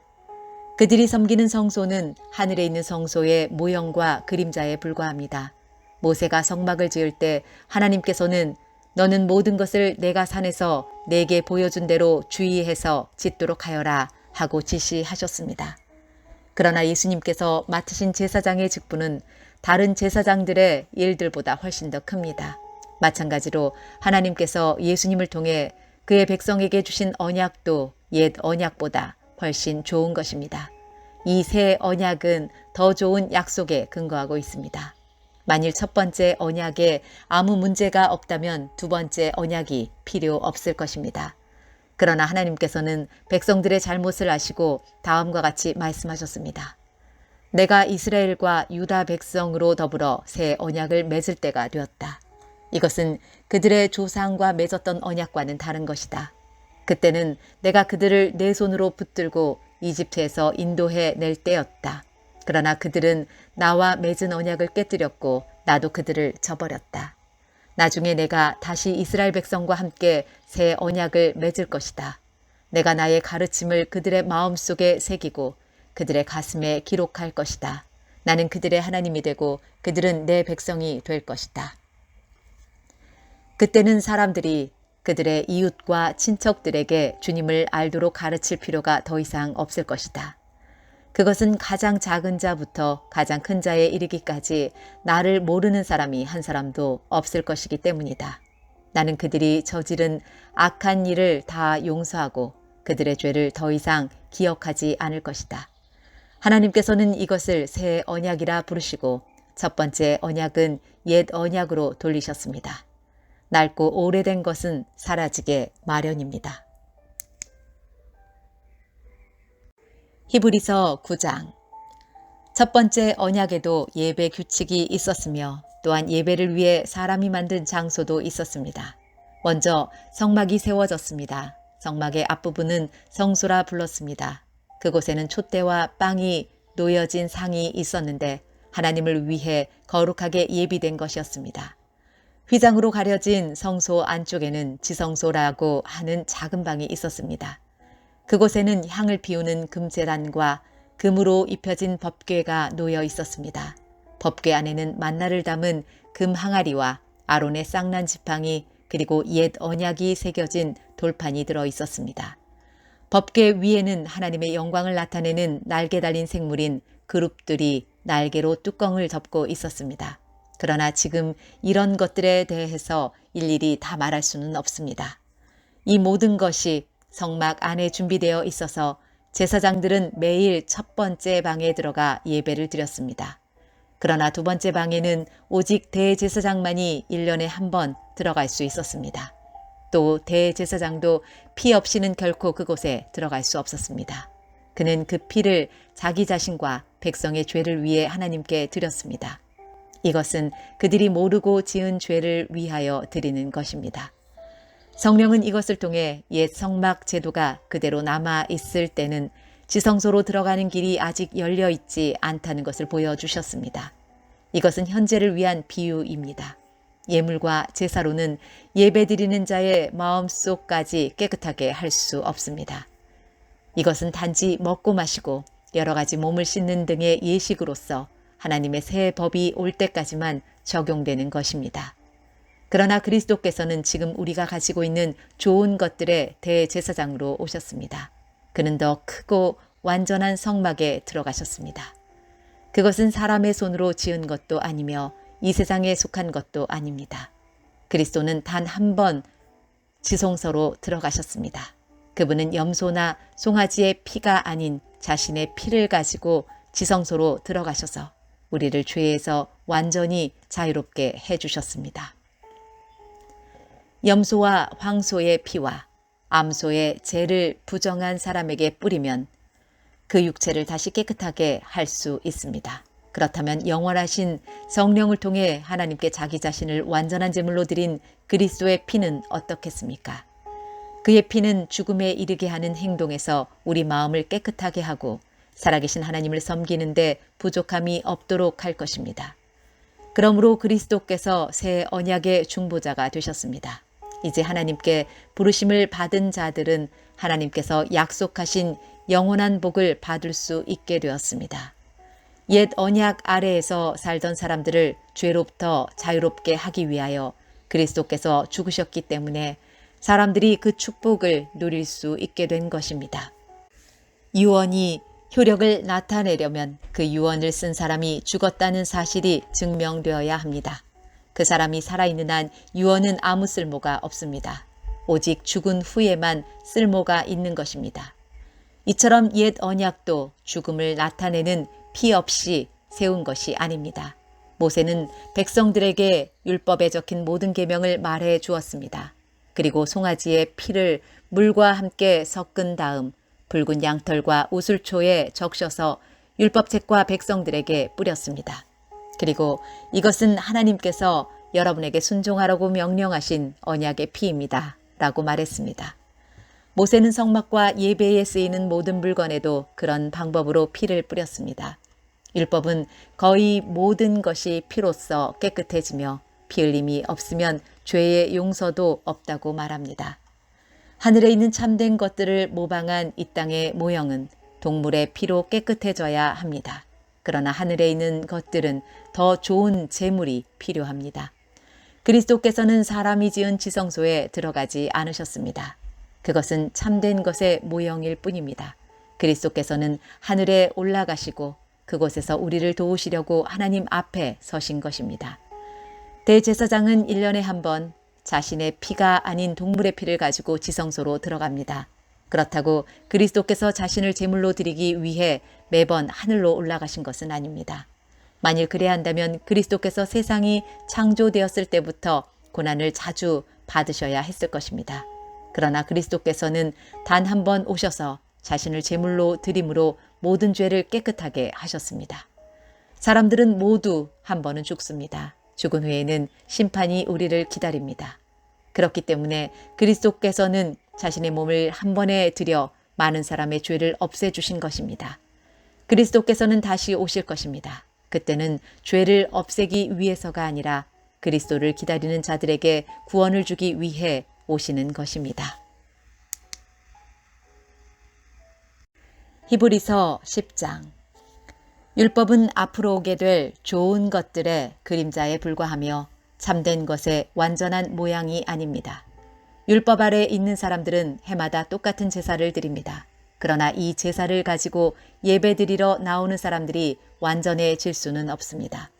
그들이 섬기는 성소는 하늘에 있는 성소의 모형과 그림자에 불과합니다. 모세가 성막을 지을 때 하나님께서는 너는 모든 것을 내가 산에서 내게 보여준 대로 주의해서 짓도록 하여라 하고 지시하셨습니다. 그러나 예수님께서 맡으신 제사장의 직분은 다른 제사장들의 일들보다 훨씬 더 큽니다. 마찬가지로 하나님께서 예수님을 통해 그의 백성에게 주신 언약도 옛 언약보다 훨씬 좋은 것입니다. 이 새 언약은 더 좋은 약속에 근거하고 있습니다. 만일 첫 번째 언약에 아무 문제가 없다면 두 번째 언약이 필요 없을 것입니다. 그러나 하나님께서는 백성들의 잘못을 아시고 다음과 같이 말씀하셨습니다. 내가 이스라엘과 유다 백성으로 더불어 새 언약을 맺을 때가 되었다. 이것은 그들의 조상과 맺었던 언약과는 다른 것이다. 그때는 내가 그들을 내 손으로 붙들고 이집트에서 인도해 낼 때였다. 그러나 그들은 나와 맺은 언약을 깨뜨렸고 나도 그들을 저버렸다. 나중에 내가 다시 이스라엘 백성과 함께 새 언약을 맺을 것이다. 내가 나의 가르침을 그들의 마음속에 새기고 그들의 가슴에 기록할 것이다. 나는 그들의 하나님이 되고 그들은 내 백성이 될 것이다. 그때는 사람들이 그들의 이웃과 친척들에게 주님을 알도록 가르칠 필요가 더 이상 없을 것이다. 그것은 가장 작은 자부터 가장 큰 자에 이르기까지 나를 모르는 사람이 한 사람도 없을 것이기 때문이다. 나는 그들이 저지른 악한 일을 다 용서하고 그들의 죄를 더 이상 기억하지 않을 것이다. 하나님께서는 이것을 새 언약이라 부르시고 첫 번째 언약은 옛 언약으로 돌리셨습니다. 낡고 오래된 것은 사라지게 마련입니다. 히브리서 9장. 첫 번째 언약에도 예배 규칙이 있었으며 또한 예배를 위해 사람이 만든 장소도 있었습니다. 먼저 성막이 세워졌습니다. 성막의 앞부분은 성소라 불렀습니다. 그곳에는 촛대와 빵이 놓여진 상이 있었는데 하나님을 위해 거룩하게 예비된 것이었습니다. 휘장으로 가려진 성소 안쪽에는 지성소라고 하는 작은 방이 있었습니다. 그곳에는 향을 피우는 금제단과 금으로 입혀진 법궤가 놓여 있었습니다. 법궤 안에는 만나를 담은 금 항아리와 아론의 쌍난 지팡이 그리고 옛 언약이 새겨진 돌판이 들어 있었습니다. 법궤 위에는 하나님의 영광을 나타내는 날개 달린 생물인 그룹들이 날개로 뚜껑을 덮고 있었습니다. 그러나 지금 이런 것들에 대해서 일일이 다 말할 수는 없습니다. 이 모든 것이 성막 안에 준비되어 있어서 제사장들은 매일 첫 번째 방에 들어가 예배를 드렸습니다. 그러나 두 번째 방에는 오직 대제사장만이 1년에 한 번 들어갈 수 있었습니다. 또 대제사장도 피 없이는 결코 그곳에 들어갈 수 없었습니다. 그는 그 피를 자기 자신과 백성의 죄를 위해 하나님께 드렸습니다. 이것은 그들이 모르고 지은 죄를 위하여 드리는 것입니다. 성령은 이것을 통해 옛 성막 제도가 그대로 남아 있을 때는 지성소로 들어가는 길이 아직 열려 있지 않다는 것을 보여주셨습니다. 이것은 현재를 위한 비유입니다. 예물과 제사로는 예배드리는 자의 마음속까지 깨끗하게 할 수 없습니다. 이것은 단지 먹고 마시고 여러 가지 몸을 씻는 등의 예식으로서 하나님의 새 법이 올 때까지만 적용되는 것입니다. 그러나 그리스도께서는 지금 우리가 가지고 있는 좋은 것들의 대제사장으로 오셨습니다. 그는 더 크고 완전한 성막에 들어가셨습니다. 그것은 사람의 손으로 지은 것도 아니며 이 세상에 속한 것도 아닙니다. 그리스도는 단 한 번 지성소로 들어가셨습니다. 그분은 염소나 송아지의 피가 아닌 자신의 피를 가지고 지성소로 들어가셔서 우리를 죄에서 완전히 자유롭게 해주셨습니다. 염소와 황소의 피와 암소의 죄를 부정한 사람에게 뿌리면 그 육체를 다시 깨끗하게 할 수 있습니다. 그렇다면 영원하신 성령을 통해 하나님께 자기 자신을 완전한 제물로 드린 그리스도의 피는 어떻겠습니까? 그의 피는 죽음에 이르게 하는 행동에서 우리 마음을 깨끗하게 하고 살아계신 하나님을 섬기는데 부족함이 없도록 할 것입니다. 그러므로 그리스도께서 새 언약의 중보자가 되셨습니다. 이제 하나님께 부르심을 받은 자들은 하나님께서 약속하신 영원한 복을 받을 수 있게 되었습니다. 옛 언약 아래에서 살던 사람들을 죄로부터 자유롭게 하기 위하여 그리스도께서 죽으셨기 때문에 사람들이 그 축복을 누릴 수 있게 된 것입니다. 유언이 효력을 나타내려면 그 유언을 쓴 사람이 죽었다는 사실이 증명되어야 합니다. 그 사람이 살아있는 한 유언은 아무 쓸모가 없습니다. 오직 죽은 후에만 쓸모가 있는 것입니다. 이처럼 옛 언약도 죽음을 나타내는 피 없이 세운 것이 아닙니다. 모세는 백성들에게 율법에 적힌 모든 계명을 말해 주었습니다. 그리고 송아지의 피를 물과 함께 섞은 다음 붉은 양털과 우슬초에 적셔서 율법책과 백성들에게 뿌렸습니다. 그리고 이것은 하나님께서 여러분에게 순종하라고 명령하신 언약의 피입니다. 라고 말했습니다. 모세는 성막과 예배에 쓰이는 모든 물건에도 그런 방법으로 피를 뿌렸습니다. 율법은 거의 모든 것이 피로써 깨끗해지며 피 흘림이 없으면 죄의 용서도 없다고 말합니다. 하늘에 있는 참된 것들을 모방한 이 땅의 모형은 동물의 피로 깨끗해져야 합니다. 그러나 하늘에 있는 것들은 더 좋은 제물이 필요합니다. 그리스도께서는 사람이 지은 지성소에 들어가지 않으셨습니다. 그것은 참된 것의 모형일 뿐입니다. 그리스도께서는 하늘에 올라가시고 그곳에서 우리를 도우시려고 하나님 앞에 서신 것입니다. 대제사장은 1년에 한 번 자신의 피가 아닌 동물의 피를 가지고 지성소로 들어갑니다. 그렇다고 그리스도께서 자신을 제물로 드리기 위해 매번 하늘로 올라가신 것은 아닙니다. 만일 그래야 한다면 그리스도께서 세상이 창조되었을 때부터 고난을 자주 받으셔야 했을 것입니다. 그러나 그리스도께서는 단 한 번 오셔서 자신을 제물로 드림으로 모든 죄를 깨끗하게 하셨습니다. 사람들은 모두 한 번은 죽습니다. 죽은 후에는 심판이 우리를 기다립니다. 그렇기 때문에 그리스도께서는 자신의 몸을 한 번에 들여 많은 사람의 죄를 없애주신 것입니다. 그리스도께서는 다시 오실 것입니다. 그때는 죄를 없애기 위해서가 아니라 그리스도를 기다리는 자들에게 구원을 주기 위해 오시는 것입니다. 히브리서 10장. 율법은 앞으로 오게 될 좋은 것들의 그림자에 불과하며 참된 것의 완전한 모양이 아닙니다. 율법 아래 있는 사람들은 해마다 똑같은 제사를 드립니다. 그러나 이 제사를 가지고 예배드리러 나오는 사람들이 완전해질 수는 없습니다.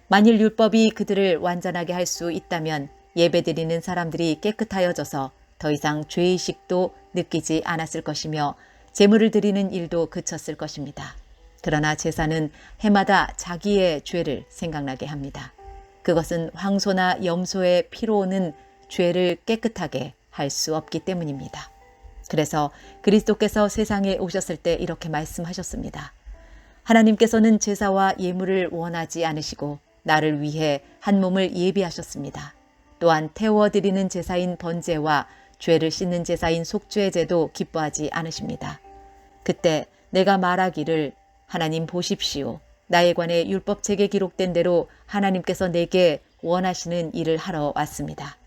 만일 율법이 그들을 완전하게 할 수 있다면 예배드리는 사람들이 깨끗하여져서 더 이상 죄의식도 느끼지 않았을 것이며 제물을 드리는 일도 그쳤을 것입니다. 그러나 제사는 해마다 자기의 죄를 생각나게 합니다. 그것은 황소나 염소의 피로는 죄를 깨끗하게 할 수 없기 때문입니다. 그래서 그리스도께서 세상에 오셨을 때 이렇게 말씀하셨습니다. 하나님께서는 제사와 예물을 원하지 않으시고 나를 위해 한 몸을 예비하셨습니다. 또한 태워드리는 제사인 번제와 죄를 씻는 제사인 속죄제도 기뻐하지 않으십니다. 그때 내가 말하기를 하나님 보십시오. 나에 관해 율법책에 기록된 대로 하나님께서 내게 원하시는 일을 하러 왔습니다.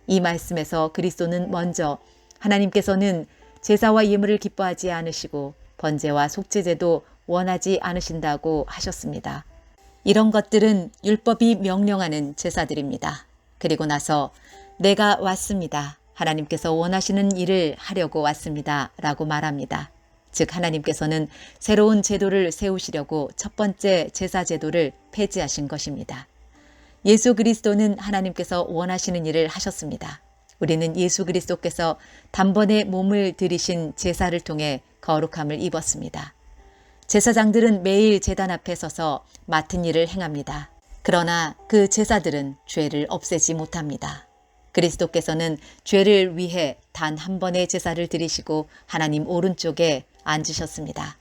이 말씀에서 그리스도는 먼저 하나님께서는 제사와 예물을 기뻐하지 않으시고 번제와 속죄제도 원하지 않으신다고 하셨습니다. 이런 것들은 율법이 명령하는 제사들입니다. 그리고 나서 내가 왔습니다. 하나님께서 원하시는 일을 하려고 왔습니다. 라고 말합니다. 즉 하나님께서는 새로운 제도를 세우시려고 첫 번째 제사 제도를 폐지하신 것입니다. 예수 그리스도는 하나님께서 원하시는 일을 하셨습니다. 우리는 예수 그리스도께서 단번에 몸을 들이신 제사를 통해 거룩함을 입었습니다. 제사장들은 매일 제단 앞에 서서 맡은 일을 행합니다. 그러나 그 제사들은 죄를 없애지 못합니다. 그리스도께서는 죄를 위해 단 한 번의 제사를 드리시고 하나님 오른쪽에 앉으셨습니다.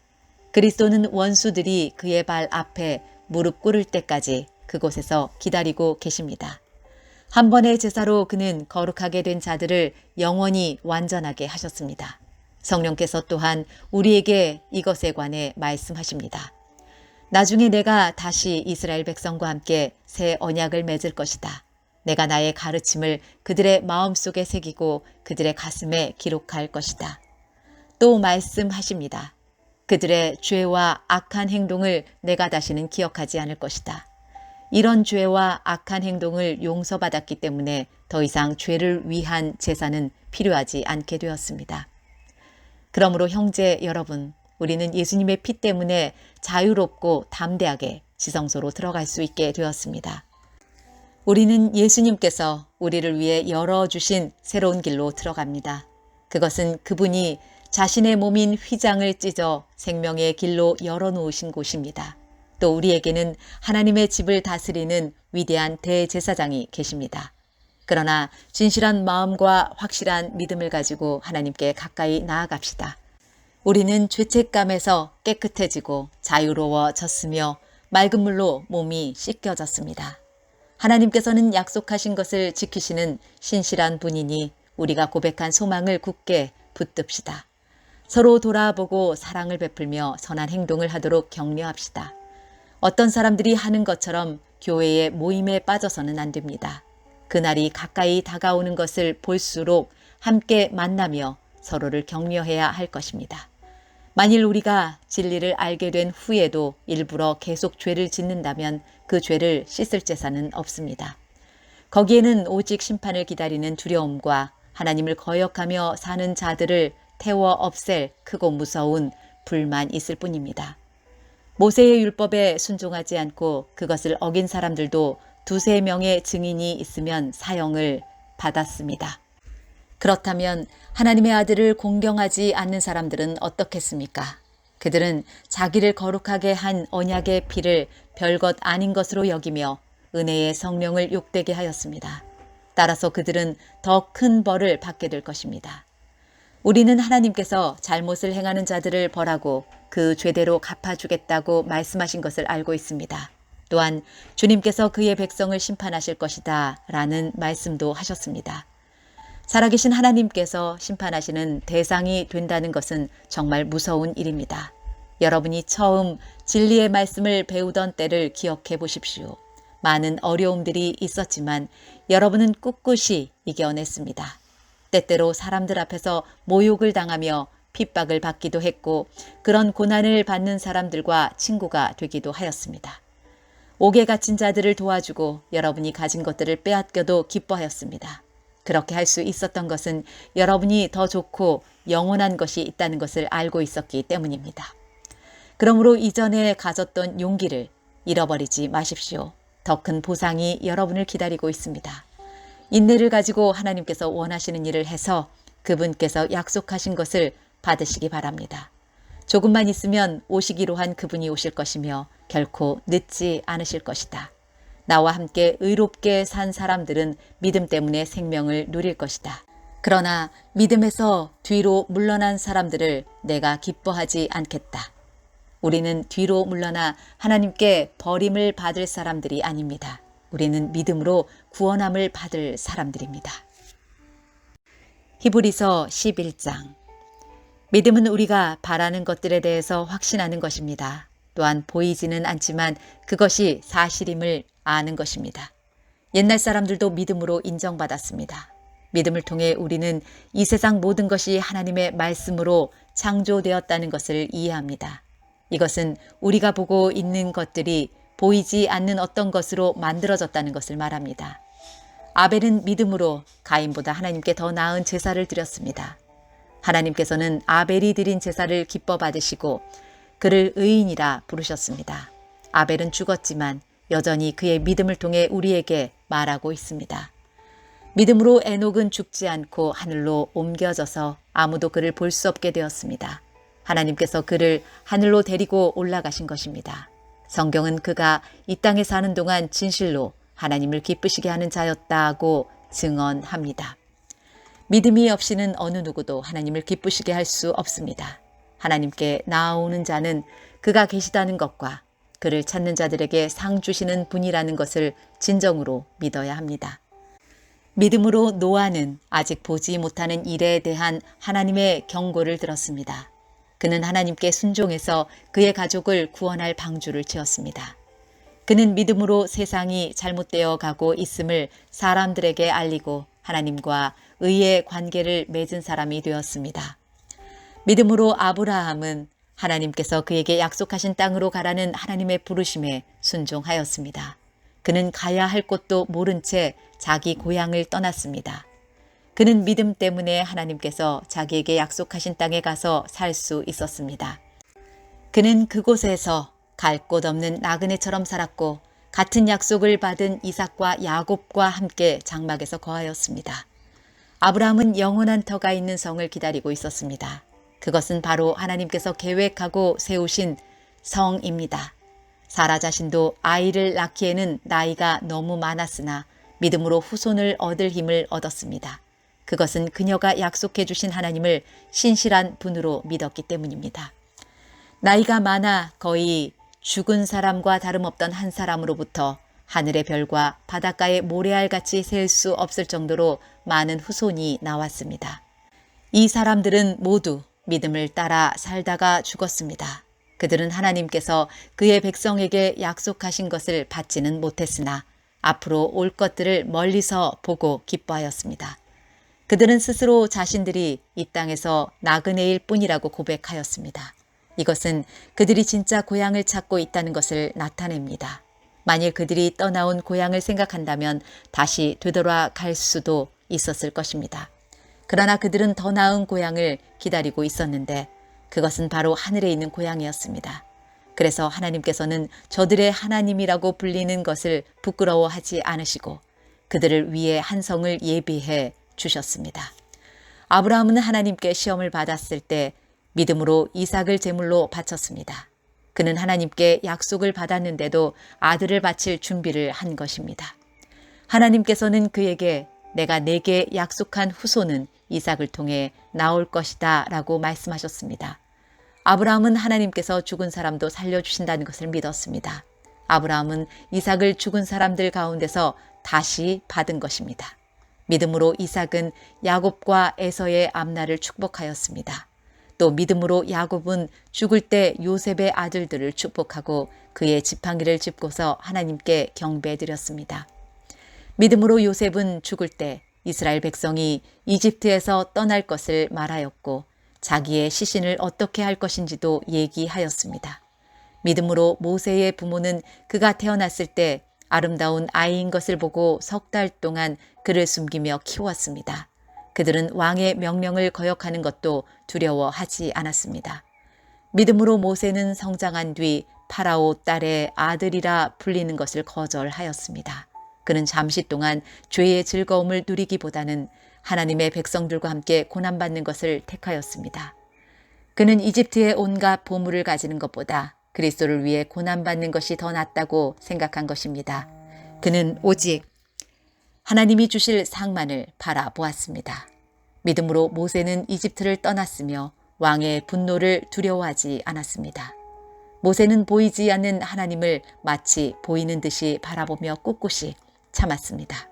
그리스도는 원수들이 그의 발 앞에 무릎 꿇을 때까지 그곳에서 기다리고 계십니다. 한 번의 제사로 그는 거룩하게 된 자들을 영원히 완전하게 하셨습니다. 성령께서 또한 우리에게 이것에 관해 말씀하십니다. 나중에 내가 다시 이스라엘 백성과 함께 새 언약을 맺을 것이다. 내가 나의 가르침을 그들의 마음속에 새기고 그들의 가슴에 기록할 것이다. 또 말씀하십니다. 그들의 죄와 악한 행동을 내가 다시는 기억하지 않을 것이다. 이런 죄와 악한 행동을 용서받았기 때문에 더 이상 죄를 위한 제사는 필요하지 않게 되었습니다. 그러므로 형제 여러분, 우리는 예수님의 피 때문에 자유롭고 담대하게 지성소로 들어갈 수 있게 되었습니다. 우리는 예수님께서 우리를 위해 열어주신 새로운 길로 들어갑니다. 그것은 그분이 자신의 몸인 휘장을 찢어 생명의 길로 열어놓으신 곳입니다. 또 우리에게는 하나님의 집을 다스리는 위대한 대제사장이 계십니다. 그러나 진실한 마음과 확실한 믿음을 가지고 하나님께 가까이 나아갑시다. 우리는 죄책감에서 깨끗해지고 자유로워졌으며 맑은 물로 몸이 씻겨졌습니다. 하나님께서는 약속하신 것을 지키시는 신실한 분이니 우리가 고백한 소망을 굳게 붙듭시다. 서로 돌아보고 사랑을 베풀며 선한 행동을 하도록 격려합시다. 어떤 사람들이 하는 것처럼 교회의 모임에 빠져서는 안 됩니다. 그날이 가까이 다가오는 것을 볼수록 함께 만나며 서로를 격려해야 할 것입니다. 만일 우리가 진리를 알게 된 후에도 일부러 계속 죄를 짓는다면 그 죄를 씻을 제사는 없습니다. 거기에는 오직 심판을 기다리는 두려움과 하나님을 거역하며 사는 자들을 태워 없앨 크고 무서운 불만 있을 뿐입니다. 모세의 율법에 순종하지 않고 그것을 어긴 사람들도 두세 명의 증인이 있으면 사형을 받았습니다. 그렇다면 하나님의 아들을 공경하지 않는 사람들은 어떻겠습니까? 그들은 자기를 거룩하게 한 언약의 피를 별것 아닌 것으로 여기며 은혜의 성령을 욕되게 하였습니다. 따라서 그들은 더 큰 벌을 받게 될 것입니다. 우리는 하나님께서 잘못을 행하는 자들을 벌하고 그 죄대로 갚아주겠다고 말씀하신 것을 알고 있습니다. 또한 주님께서 그의 백성을 심판하실 것이다 라는 말씀도 하셨습니다. 살아계신 하나님께서 심판하시는 대상이 된다는 것은 정말 무서운 일입니다. 여러분이 처음 진리의 말씀을 배우던 때를 기억해 보십시오. 많은 어려움들이 있었지만 여러분은 꿋꿋이 이겨냈습니다. 때때로 사람들 앞에서 모욕을 당하며 핍박을 받기도 했고 그런 고난을 받는 사람들과 친구가 되기도 하였습니다. 옥에 갇힌 자들을 도와주고 여러분이 가진 것들을 빼앗겨도 기뻐하였습니다. 그렇게 할 수 있었던 것은 여러분이 더 좋고 영원한 것이 있다는 것을 알고 있었기 때문입니다. 그러므로 이전에 가졌던 용기를 잃어버리지 마십시오. 더 큰 보상이 여러분을 기다리고 있습니다. 인내를 가지고 하나님께서 원하시는 일을 해서 그분께서 약속하신 것을 받으시기 바랍니다. 조금만 있으면 오시기로 한 그분이 오실 것이며 결코 늦지 않으실 것이다. 나와 함께 의롭게 산 사람들은 믿음 때문에 생명을 누릴 것이다. 그러나 믿음에서 뒤로 물러난 사람들을 내가 기뻐하지 않겠다. 우리는 뒤로 물러나 하나님께 버림을 받을 사람들이 아닙니다. 우리는 믿음으로 구원함을 받을 사람들입니다. 히브리서 11장. 믿음은 우리가 바라는 것들에 대해서 확신하는 것입니다. 또한 보이지는 않지만 그것이 사실임을 아는 것입니다. 옛날 사람들도 믿음으로 인정받았습니다. 믿음을 통해 우리는 이 세상 모든 것이 하나님의 말씀으로 창조되었다는 것을 이해합니다. 이것은 우리가 보고 있는 것들이 보이지 않는 어떤 것으로 만들어졌다는 것을 말합니다. 아벨은 믿음으로 가인보다 하나님께 더 나은 제사를 드렸습니다. 하나님께서는 아벨이 드린 제사를 기뻐 받으시고 그를 의인이라 부르셨습니다. 아벨은 죽었지만 여전히 그의 믿음을 통해 우리에게 말하고 있습니다. 믿음으로 에녹은 죽지 않고 하늘로 옮겨져서 아무도 그를 볼 수 없게 되었습니다. 하나님께서 그를 하늘로 데리고 올라가신 것입니다. 성경은 그가 이 땅에 사는 동안 진실로 하나님을 기쁘시게 하는 자였다고 증언합니다. 믿음이 없이는 어느 누구도 하나님을 기쁘시게 할 수 없습니다. 하나님께 나아오는 자는 그가 계시다는 것과 그를 찾는 자들에게 상 주시는 분이라는 것을 진정으로 믿어야 합니다. 믿음으로 노아는 아직 보지 못하는 일에 대한 하나님의 경고를 들었습니다. 그는 하나님께 순종해서 그의 가족을 구원할 방주를 지었습니다. 그는 믿음으로 세상이 잘못되어 가고 있음을 사람들에게 알리고 하나님과 의의 관계를 맺은 사람이 되었습니다. 믿음으로 아브라함은 하나님께서 그에게 약속하신 땅으로 가라는 하나님의 부르심에 순종하였습니다. 그는 가야 할 곳도 모른 채 자기 고향을 떠났습니다. 그는 믿음 때문에 하나님께서 자기에게 약속하신 땅에 가서 살 수 있었습니다. 그는 그곳에서 갈 곳 없는 나그네처럼 살았고 같은 약속을 받은 이삭과 야곱과 함께 장막에서 거하였습니다. 아브라함은 영원한 터가 있는 성을 기다리고 있었습니다. 그것은 바로 하나님께서 계획하고 세우신 성입니다. 사라 자신도 아이를 낳기에는 나이가 너무 많았으나 믿음으로 후손을 얻을 힘을 얻었습니다. 그것은 그녀가 약속해 주신 하나님을 신실한 분으로 믿었기 때문입니다. 나이가 많아 거의 죽은 사람과 다름없던 한 사람으로부터 하늘의 별과 바닷가의 모래알같이 셀 수 없을 정도로 많은 후손이 나왔습니다. 이 사람들은 모두 믿음을 따라 살다가 죽었습니다. 그들은 하나님께서 그의 백성에게 약속하신 것을 받지는 못했으나 앞으로 올 것들을 멀리서 보고 기뻐하였습니다. 그들은 스스로 자신들이 이 땅에서 나그네일 뿐이라고 고백하였습니다. 이것은 그들이 진짜 고향을 찾고 있다는 것을 나타냅니다. 만일 그들이 떠나온 고향을 생각한다면 다시 되돌아갈 수도 있었을 것입니다. 그러나 그들은 더 나은 고향을 기다리고 있었는데 그것은 바로 하늘에 있는 고향이었습니다. 그래서 하나님께서는 저들의 하나님이라고 불리는 것을 부끄러워하지 않으시고 그들을 위해 한 성을 예비해 주셨습니다. 아브라함은 하나님께 시험을 받았을 때 믿음으로 이삭을 제물로 바쳤습니다. 그는 하나님께 약속을 받았는데도 아들을 바칠 준비를 한 것입니다. 하나님께서는 그에게 내가 내게 약속한 후손은 이삭을 통해 나올 것이다 라고 말씀하셨습니다. 아브라함은 하나님께서 죽은 사람도 살려주신다는 것을 믿었습니다. 아브라함은 이삭을 죽은 사람들 가운데서 다시 받은 것입니다. 믿음으로 이삭은 야곱과 에서의 앞날을 축복하였습니다. 또 믿음으로 야곱은 죽을 때 요셉의 아들들을 축복하고 그의 지팡이를 짚고서 하나님께 경배드렸습니다. 믿음으로 요셉은 죽을 때 이스라엘 백성이 이집트에서 떠날 것을 말하였고 자기의 시신을 어떻게 할 것인지도 얘기하였습니다. 믿음으로 모세의 부모는 그가 태어났을 때 아름다운 아이인 것을 보고 석 달 동안 그를 숨기며 키웠습니다. 그들은 왕의 명령을 거역하는 것도 두려워하지 않았습니다. 믿음으로 모세는 성장한 뒤 파라오 딸의 아들이라 불리는 것을 거절하였습니다. 그는 잠시 동안 죄의 즐거움을 누리기보다는 하나님의 백성들과 함께 고난받는 것을 택하였습니다. 그는 이집트의 온갖 보물을 가지는 것보다 그리스도를 위해 고난받는 것이 더 낫다고 생각한 것입니다. 그는 오직 하나님이 주실 상만을 바라보았습니다. 믿음으로 모세는 이집트를 떠났으며 왕의 분노를 두려워하지 않았습니다. 모세는 보이지 않는 하나님을 마치 보이는 듯이 바라보며 꿋꿋이 참았습니다.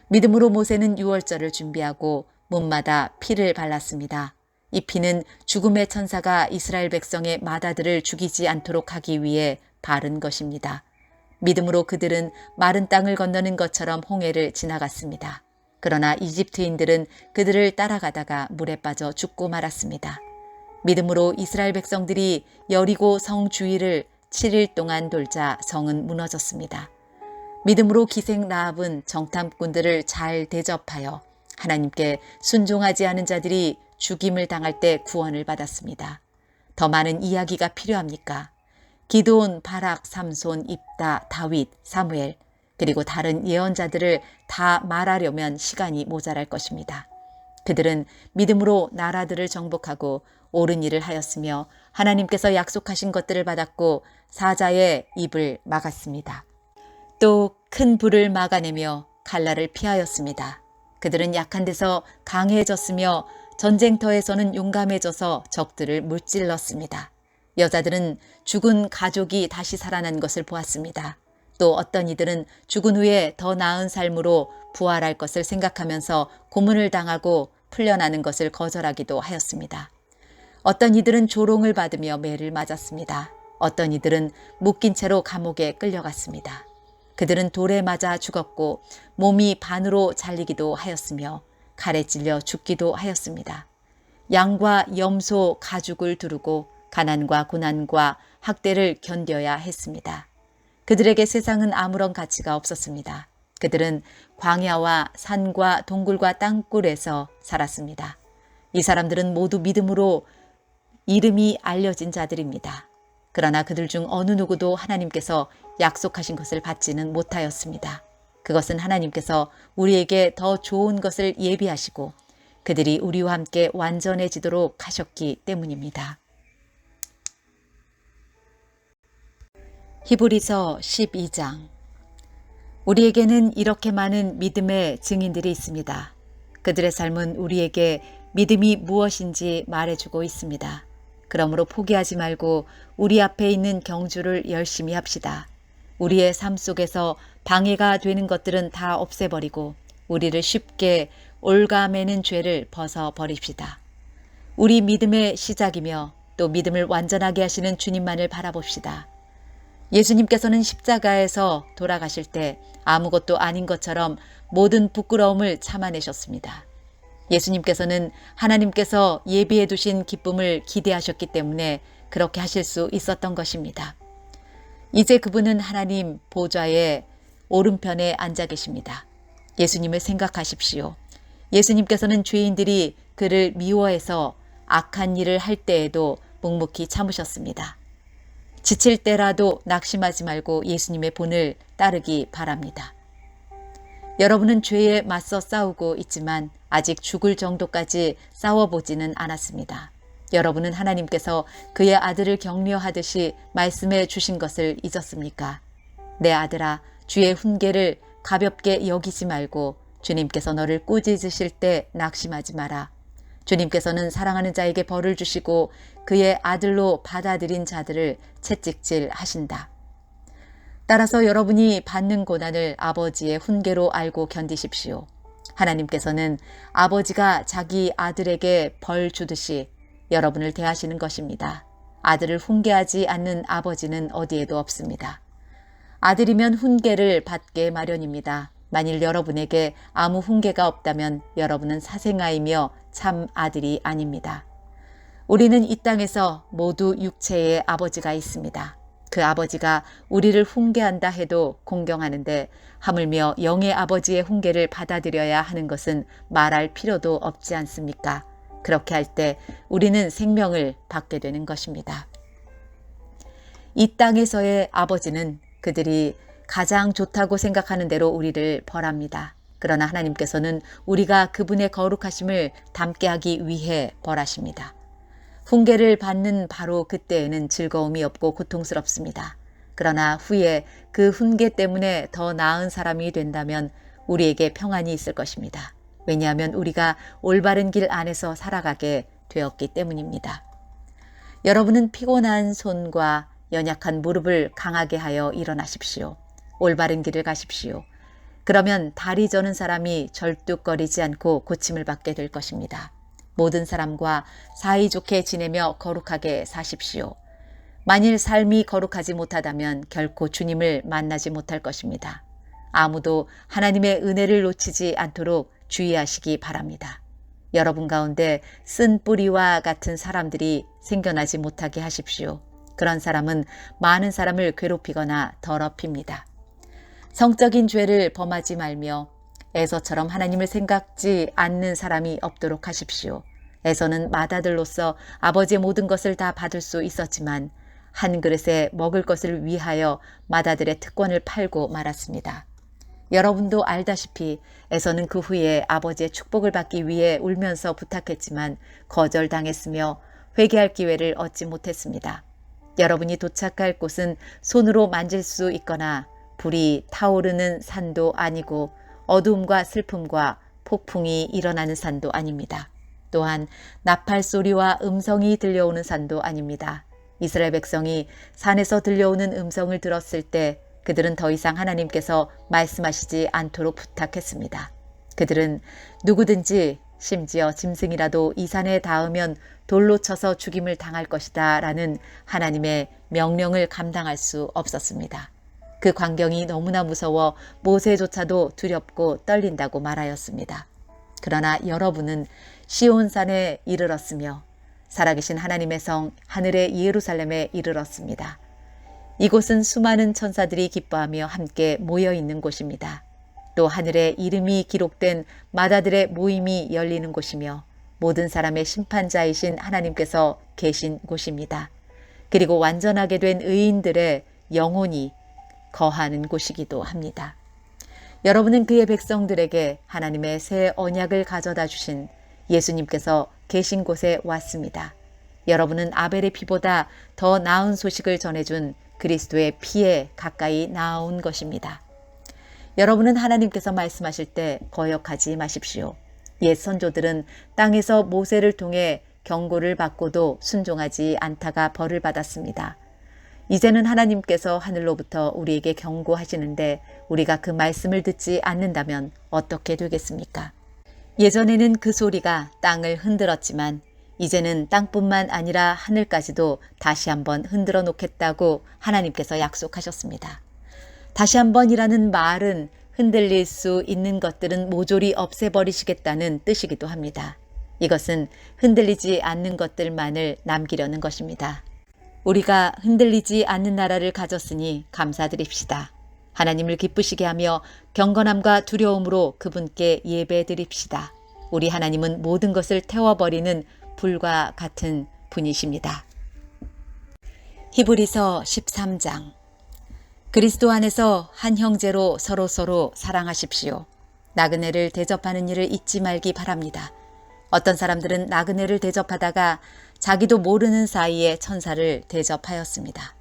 믿음으로 모세는 유월절을 준비하고 문마다 피를 발랐습니다. 이 피는 죽음의 천사가 이스라엘 백성의 마다들을 죽이지 않도록 하기 위해 바른 것입니다. 믿음으로 그들은 마른 땅을 건너는 것처럼 홍해를 지나갔습니다. 그러나 이집트인들은 그들을 따라가다가 물에 빠져 죽고 말았습니다. 믿음으로 이스라엘 백성들이 여리고 성 주위를 7일 동안 돌자 성은 무너졌습니다. 믿음으로 기생 라합은 정탐꾼들을 잘 대접하여 하나님께 순종하지 않은 자들이 죽임을 당할 때 구원을 받았습니다. 더 많은 이야기가 필요합니까? 기드온, 바락, 삼손, 입다, 다윗, 사무엘 그리고 다른 예언자들을 다 말하려면 시간이 모자랄 것입니다. 그들은 믿음으로 나라들을 정복하고 옳은 일을 하였으며 하나님께서 약속하신 것들을 받았고 사자의 입을 막았습니다. 또 큰 불을 막아내며 칼날을 피하였습니다. 그들은 약한 데서 강해졌으며 전쟁터에서는 용감해져서 적들을 물질렀습니다. 여자들은 죽은 가족이 다시 살아난 것을 보았습니다. 또 어떤 이들은 죽은 후에 더 나은 삶으로 부활할 것을 생각하면서 고문을 당하고 풀려나는 것을 거절하기도 하였습니다. 어떤 이들은 조롱을 받으며 매를 맞았습니다. 어떤 이들은 묶인 채로 감옥에 끌려갔습니다. 그들은 돌에 맞아 죽었고 몸이 반으로 잘리기도 하였으며 칼에 찔려 죽기도 하였습니다. 양과 염소, 가죽을 두르고 가난과 고난과 학대를 견뎌야 했습니다. 그들에게 세상은 아무런 가치가 없었습니다. 그들은 광야와 산과 동굴과 땅굴에서 살았습니다. 이 사람들은 모두 믿음으로 이름이 알려진 자들입니다. 그러나 그들 중 어느 누구도 하나님께서 약속하신 것을 받지는 못하였습니다. 그것은 하나님께서 우리에게 더 좋은 것을 예비하시고 그들이 우리와 함께 완전해지도록 하셨기 때문입니다. 히브리서 12장. 우리에게는 이렇게 많은 믿음의 증인들이 있습니다. 그들의 삶은 우리에게 믿음이 무엇인지 말해주고 있습니다. 그러므로 포기하지 말고 우리 앞에 있는 경주를 열심히 합시다. 우리의 삶 속에서 방해가 되는 것들은 다 없애버리고 우리를 쉽게 올가매는 죄를 벗어버립시다. 우리 믿음의 시작이며 또 믿음을 완전하게 하시는 주님만을 바라봅시다. 예수님께서는 십자가에서 돌아가실 때 아무것도 아닌 것처럼 모든 부끄러움을 참아내셨습니다. 예수님께서는 하나님께서 예비해 두신 기쁨을 기대하셨기 때문에 그렇게 하실 수 있었던 것입니다. 이제 그분은 하나님 보좌의 오른편에 앉아 계십니다. 예수님을 생각하십시오. 예수님께서는 죄인들이 그를 미워해서 악한 일을 할 때에도 묵묵히 참으셨습니다. 지칠 때라도 낙심하지 말고 예수님의 본을 따르기 바랍니다. 여러분은 죄에 맞서 싸우고 있지만 아직 죽을 정도까지 싸워보지는 않았습니다. 여러분은 하나님께서 그의 아들을 격려하듯이 말씀해 주신 것을 잊었습니까? 내 아들아, 주의 훈계를 가볍게 여기지 말고 주님께서 너를 꾸짖으실 때 낙심하지 마라. 주님께서는 사랑하는 자에게 벌을 주시고 그의 아들로 받아들인 자들을 채찍질 하신다. 따라서 여러분이 받는 고난을 아버지의 훈계로 알고 견디십시오. 하나님께서는 아버지가 자기 아들에게 벌 주듯이 여러분을 대하시는 것입니다. 아들을 훈계하지 않는 아버지는 어디에도 없습니다. 아들이면 훈계를 받게 마련입니다. 만일 여러분에게 아무 훈계가 없다면 여러분은 사생아이며 참 아들이 아닙니다. 우리는 이 땅에서 모두 육체의 아버지가 있습니다. 그 아버지가 우리를 훈계한다 해도 공경하는데 하물며 영의 아버지의 훈계를 받아들여야 하는 것은 말할 필요도 없지 않습니까? 그렇게 할 때 우리는 생명을 받게 되는 것입니다. 이 땅에서의 아버지는 그들이 가장 좋다고 생각하는 대로 우리를 벌합니다. 그러나 하나님께서는 우리가 그분의 거룩하심을 닮게 하기 위해 벌하십니다. 훈계를 받는 바로 그때에는 즐거움이 없고 고통스럽습니다. 그러나 후에 그 훈계 때문에 더 나은 사람이 된다면 우리에게 평안이 있을 것입니다. 왜냐하면 우리가 올바른 길 안에서 살아가게 되었기 때문입니다. 여러분은 피곤한 손과 연약한 무릎을 강하게 하여 일어나십시오. 올바른 길을 가십시오. 그러면 다리 저는 사람이 절뚝거리지 않고 고침을 받게 될 것입니다. 모든 사람과 사이좋게 지내며 거룩하게 사십시오. 만일 삶이 거룩하지 못하다면 결코 주님을 만나지 못할 것입니다. 아무도 하나님의 은혜를 놓치지 않도록 주의하시기 바랍니다. 여러분 가운데 쓴 뿌리와 같은 사람들이 생겨나지 못하게 하십시오. 그런 사람은 많은 사람을 괴롭히거나 더럽힙니다. 성적인 죄를 범하지 말며 에서처럼 하나님을 생각지 않는 사람이 없도록 하십시오. 에서는 맏아들로서 아버지의 모든 것을 다 받을 수 있었지만 한 그릇에 먹을 것을 위하여 맏아들의 특권을 팔고 말았습니다. 여러분도 알다시피 에서는 그 후에 아버지의 축복을 받기 위해 울면서 부탁했지만 거절당했으며 회개할 기회를 얻지 못했습니다. 여러분이 도착할 곳은 손으로 만질 수 있거나 불이 타오르는 산도 아니고 어두움과 슬픔과 폭풍이 일어나는 산도 아닙니다. 또한 나팔 소리와 음성이 들려오는 산도 아닙니다. 이스라엘 백성이 산에서 들려오는 음성을 들었을 때 그들은 더 이상 하나님께서 말씀하시지 않도록 부탁했습니다. 그들은 누구든지 심지어 짐승이라도 이 산에 닿으면 돌로 쳐서 죽임을 당할 것이다 라는 하나님의 명령을 감당할 수 없었습니다. 그 광경이 너무나 무서워 모세조차도 두렵고 떨린다고 말하였습니다. 그러나 여러분은 시온산에 이르렀으며 살아계신 하나님의 성 하늘의 예루살렘에 이르렀습니다. 이곳은 수많은 천사들이 기뻐하며 함께 모여 있는 곳입니다. 또 하늘에 이름이 기록된 마다들의 모임이 열리는 곳이며 모든 사람의 심판자이신 하나님께서 계신 곳입니다. 그리고 완전하게 된 의인들의 영혼이 거하는 곳이기도 합니다. 여러분은 그의 백성들에게 하나님의 새 언약을 가져다 주신 예수님께서 계신 곳에 왔습니다. 여러분은 아벨의 피보다 더 나은 소식을 전해준 그리스도의 피에 가까이 나아온 것입니다. 여러분은 하나님께서 말씀하실 때 거역하지 마십시오. 옛 선조들은 땅에서 모세를 통해 경고를 받고도 순종하지 않다가 벌을 받았습니다. 이제는 하나님께서 하늘로부터 우리에게 경고하시는데 우리가 그 말씀을 듣지 않는다면 어떻게 되겠습니까? 예전에는 그 소리가 땅을 흔들었지만 이제는 땅뿐만 아니라 하늘까지도 다시 한번 흔들어 놓겠다고 하나님께서 약속하셨습니다. 다시 한번이라는 말은 흔들릴 수 있는 것들은 모조리 없애버리시겠다는 뜻이기도 합니다. 이것은 흔들리지 않는 것들만을 남기려는 것입니다. 우리가 흔들리지 않는 나라를 가졌으니 감사드립시다. 하나님을 기쁘시게 하며 경건함과 두려움으로 그분께 예배드립시다. 우리 하나님은 모든 것을 태워버리는 불과 같은 분이십니다. 히브리서 13장. 그리스도 안에서 한 형제로 서로 사랑하십시오. 나그네를 대접하는 일을 잊지 말기 바랍니다. 어떤 사람들은 나그네를 대접하다가 자기도 모르는 사이에 천사를 대접하였습니다.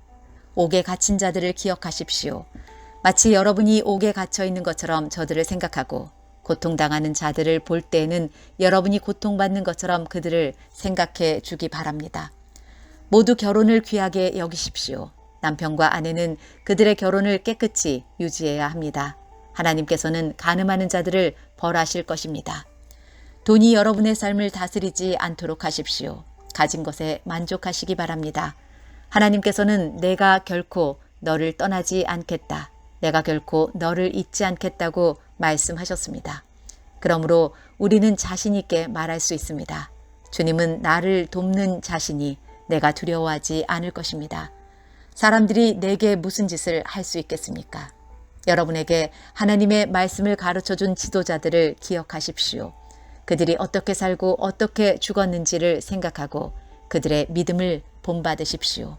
옥에 갇힌 자들을 기억하십시오. 마치 여러분이 옥에 갇혀 있는 것처럼 저들을 생각하고 고통당하는 자들을 볼 때에는 여러분이 고통받는 것처럼 그들을 생각해 주기 바랍니다. 모두 결혼을 귀하게 여기십시오. 남편과 아내는 그들의 결혼을 깨끗이 유지해야 합니다. 하나님께서는 간음하는 자들을 벌하실 것입니다. 돈이 여러분의 삶을 다스리지 않도록 하십시오. 가진 것에 만족하시기 바랍니다. 하나님께서는 내가 결코 너를 떠나지 않겠다. 내가 결코 너를 잊지 않겠다고 말씀하셨습니다. 그러므로 우리는 자신 있게 말할 수 있습니다. 주님은 나를 돕는 자신이 내가 두려워하지 않을 것입니다. 사람들이 내게 무슨 짓을 할 수 있겠습니까? 여러분에게 하나님의 말씀을 가르쳐준 지도자들을 기억하십시오. 그들이 어떻게 살고 어떻게 죽었는지를 생각하고 그들의 믿음을 본받으십시오.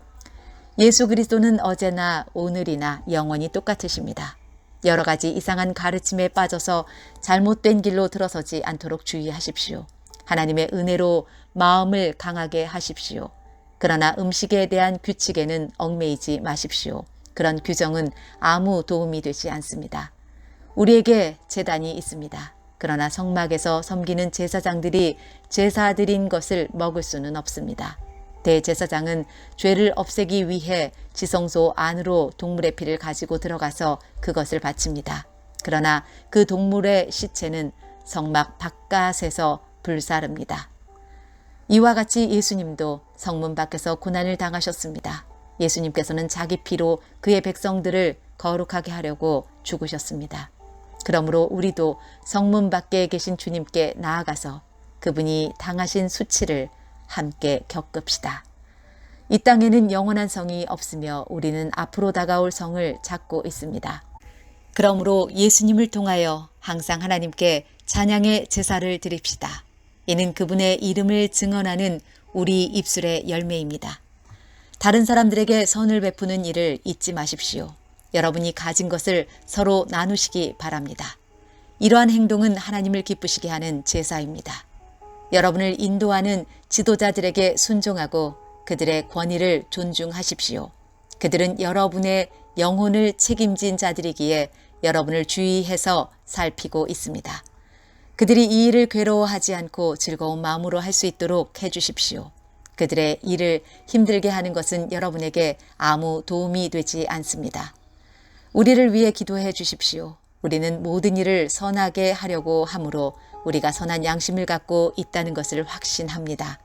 예수 그리스도는 어제나 오늘이나 영원히 똑같으십니다. 여러 가지 이상한 가르침에 빠져서 잘못된 길로 들어서지 않도록 주의하십시오. 하나님의 은혜로 마음을 강하게 하십시오. 그러나 음식에 대한 규칙에는 얽매이지 마십시오. 그런 규정은 아무 도움이 되지 않습니다. 우리에게 제단이 있습니다. 그러나 성막에서 섬기는 제사장들이 제사 드린 것을 먹을 수는 없습니다. 대제사장은 죄를 없애기 위해 지성소 안으로 동물의 피를 가지고 들어가서 그것을 바칩니다. 그러나 그 동물의 시체는 성막 바깥에서 불사릅니다. 이와 같이 예수님도 성문 밖에서 고난을 당하셨습니다. 예수님께서는 자기 피로 그의 백성들을 거룩하게 하려고 죽으셨습니다. 그러므로 우리도 성문 밖에 계신 주님께 나아가서 그분이 당하신 수치를 함께 겪읍시다. 이 땅에는 영원한 성이 없으며 우리는 앞으로 다가올 성을 찾고 있습니다. 그러므로 예수님을 통하여 항상 하나님께 찬양의 제사를 드립시다. 이는 그분의 이름을 증언하는 우리 입술의 열매입니다. 다른 사람들에게 선을 베푸는 일을 잊지 마십시오. 여러분이 가진 것을 서로 나누시기 바랍니다. 이러한 행동은 하나님을 기쁘시게 하는 제사입니다. 여러분을 인도하는 지도자들에게 순종하고 그들의 권위를 존중하십시오. 그들은 여러분의 영혼을 책임진 자들이기에 여러분을 주의해서 살피고 있습니다. 그들이 이 일을 괴로워하지 않고 즐거운 마음으로 할 수 있도록 해주십시오. 그들의 일을 힘들게 하는 것은 여러분에게 아무 도움이 되지 않습니다. 우리를 위해 기도해 주십시오. 우리는 모든 일을 선하게 하려고 하므로 우리가 선한 양심을 갖고 있다는 것을 확신합니다.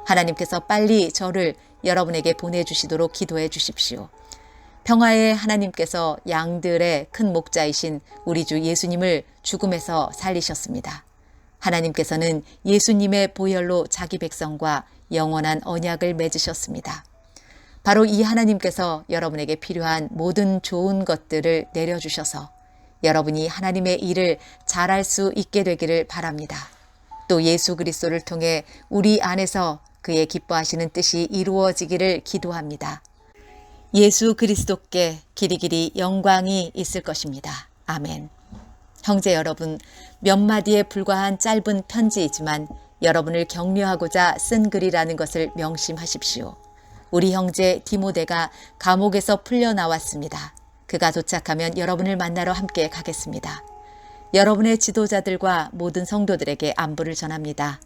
하나님께서 빨리 저를 여러분에게 보내주시도록 기도해 주십시오. 평화의 하나님께서 양들의 큰 목자이신 우리 주 예수님을 죽음에서 살리셨습니다. 하나님께서는 예수님의 보혈로 자기 백성과 영원한 언약을 맺으셨습니다. 바로 이 하나님께서 여러분에게 필요한 모든 좋은 것들을 내려주셔서 여러분이 하나님의 일을 잘할 수 있게 되기를 바랍니다. 또 예수 그리스도를 통해 우리 안에서 그의 기뻐하시는 뜻이 이루어지기를 기도합니다. 예수 그리스도께 길이길이 영광이 있을 것입니다. 아멘. 형제 여러분, 몇 마디에 불과한 짧은 편지이지만 여러분을 격려하고자 쓴 글이라는 것을 명심하십시오. 우리 형제 디모데가 감옥에서 풀려나왔습니다. 그가 도착하면 여러분을 만나러 함께 가겠습니다. 여러분의 지도자들과 모든 성도들에게 안부를 전합니다.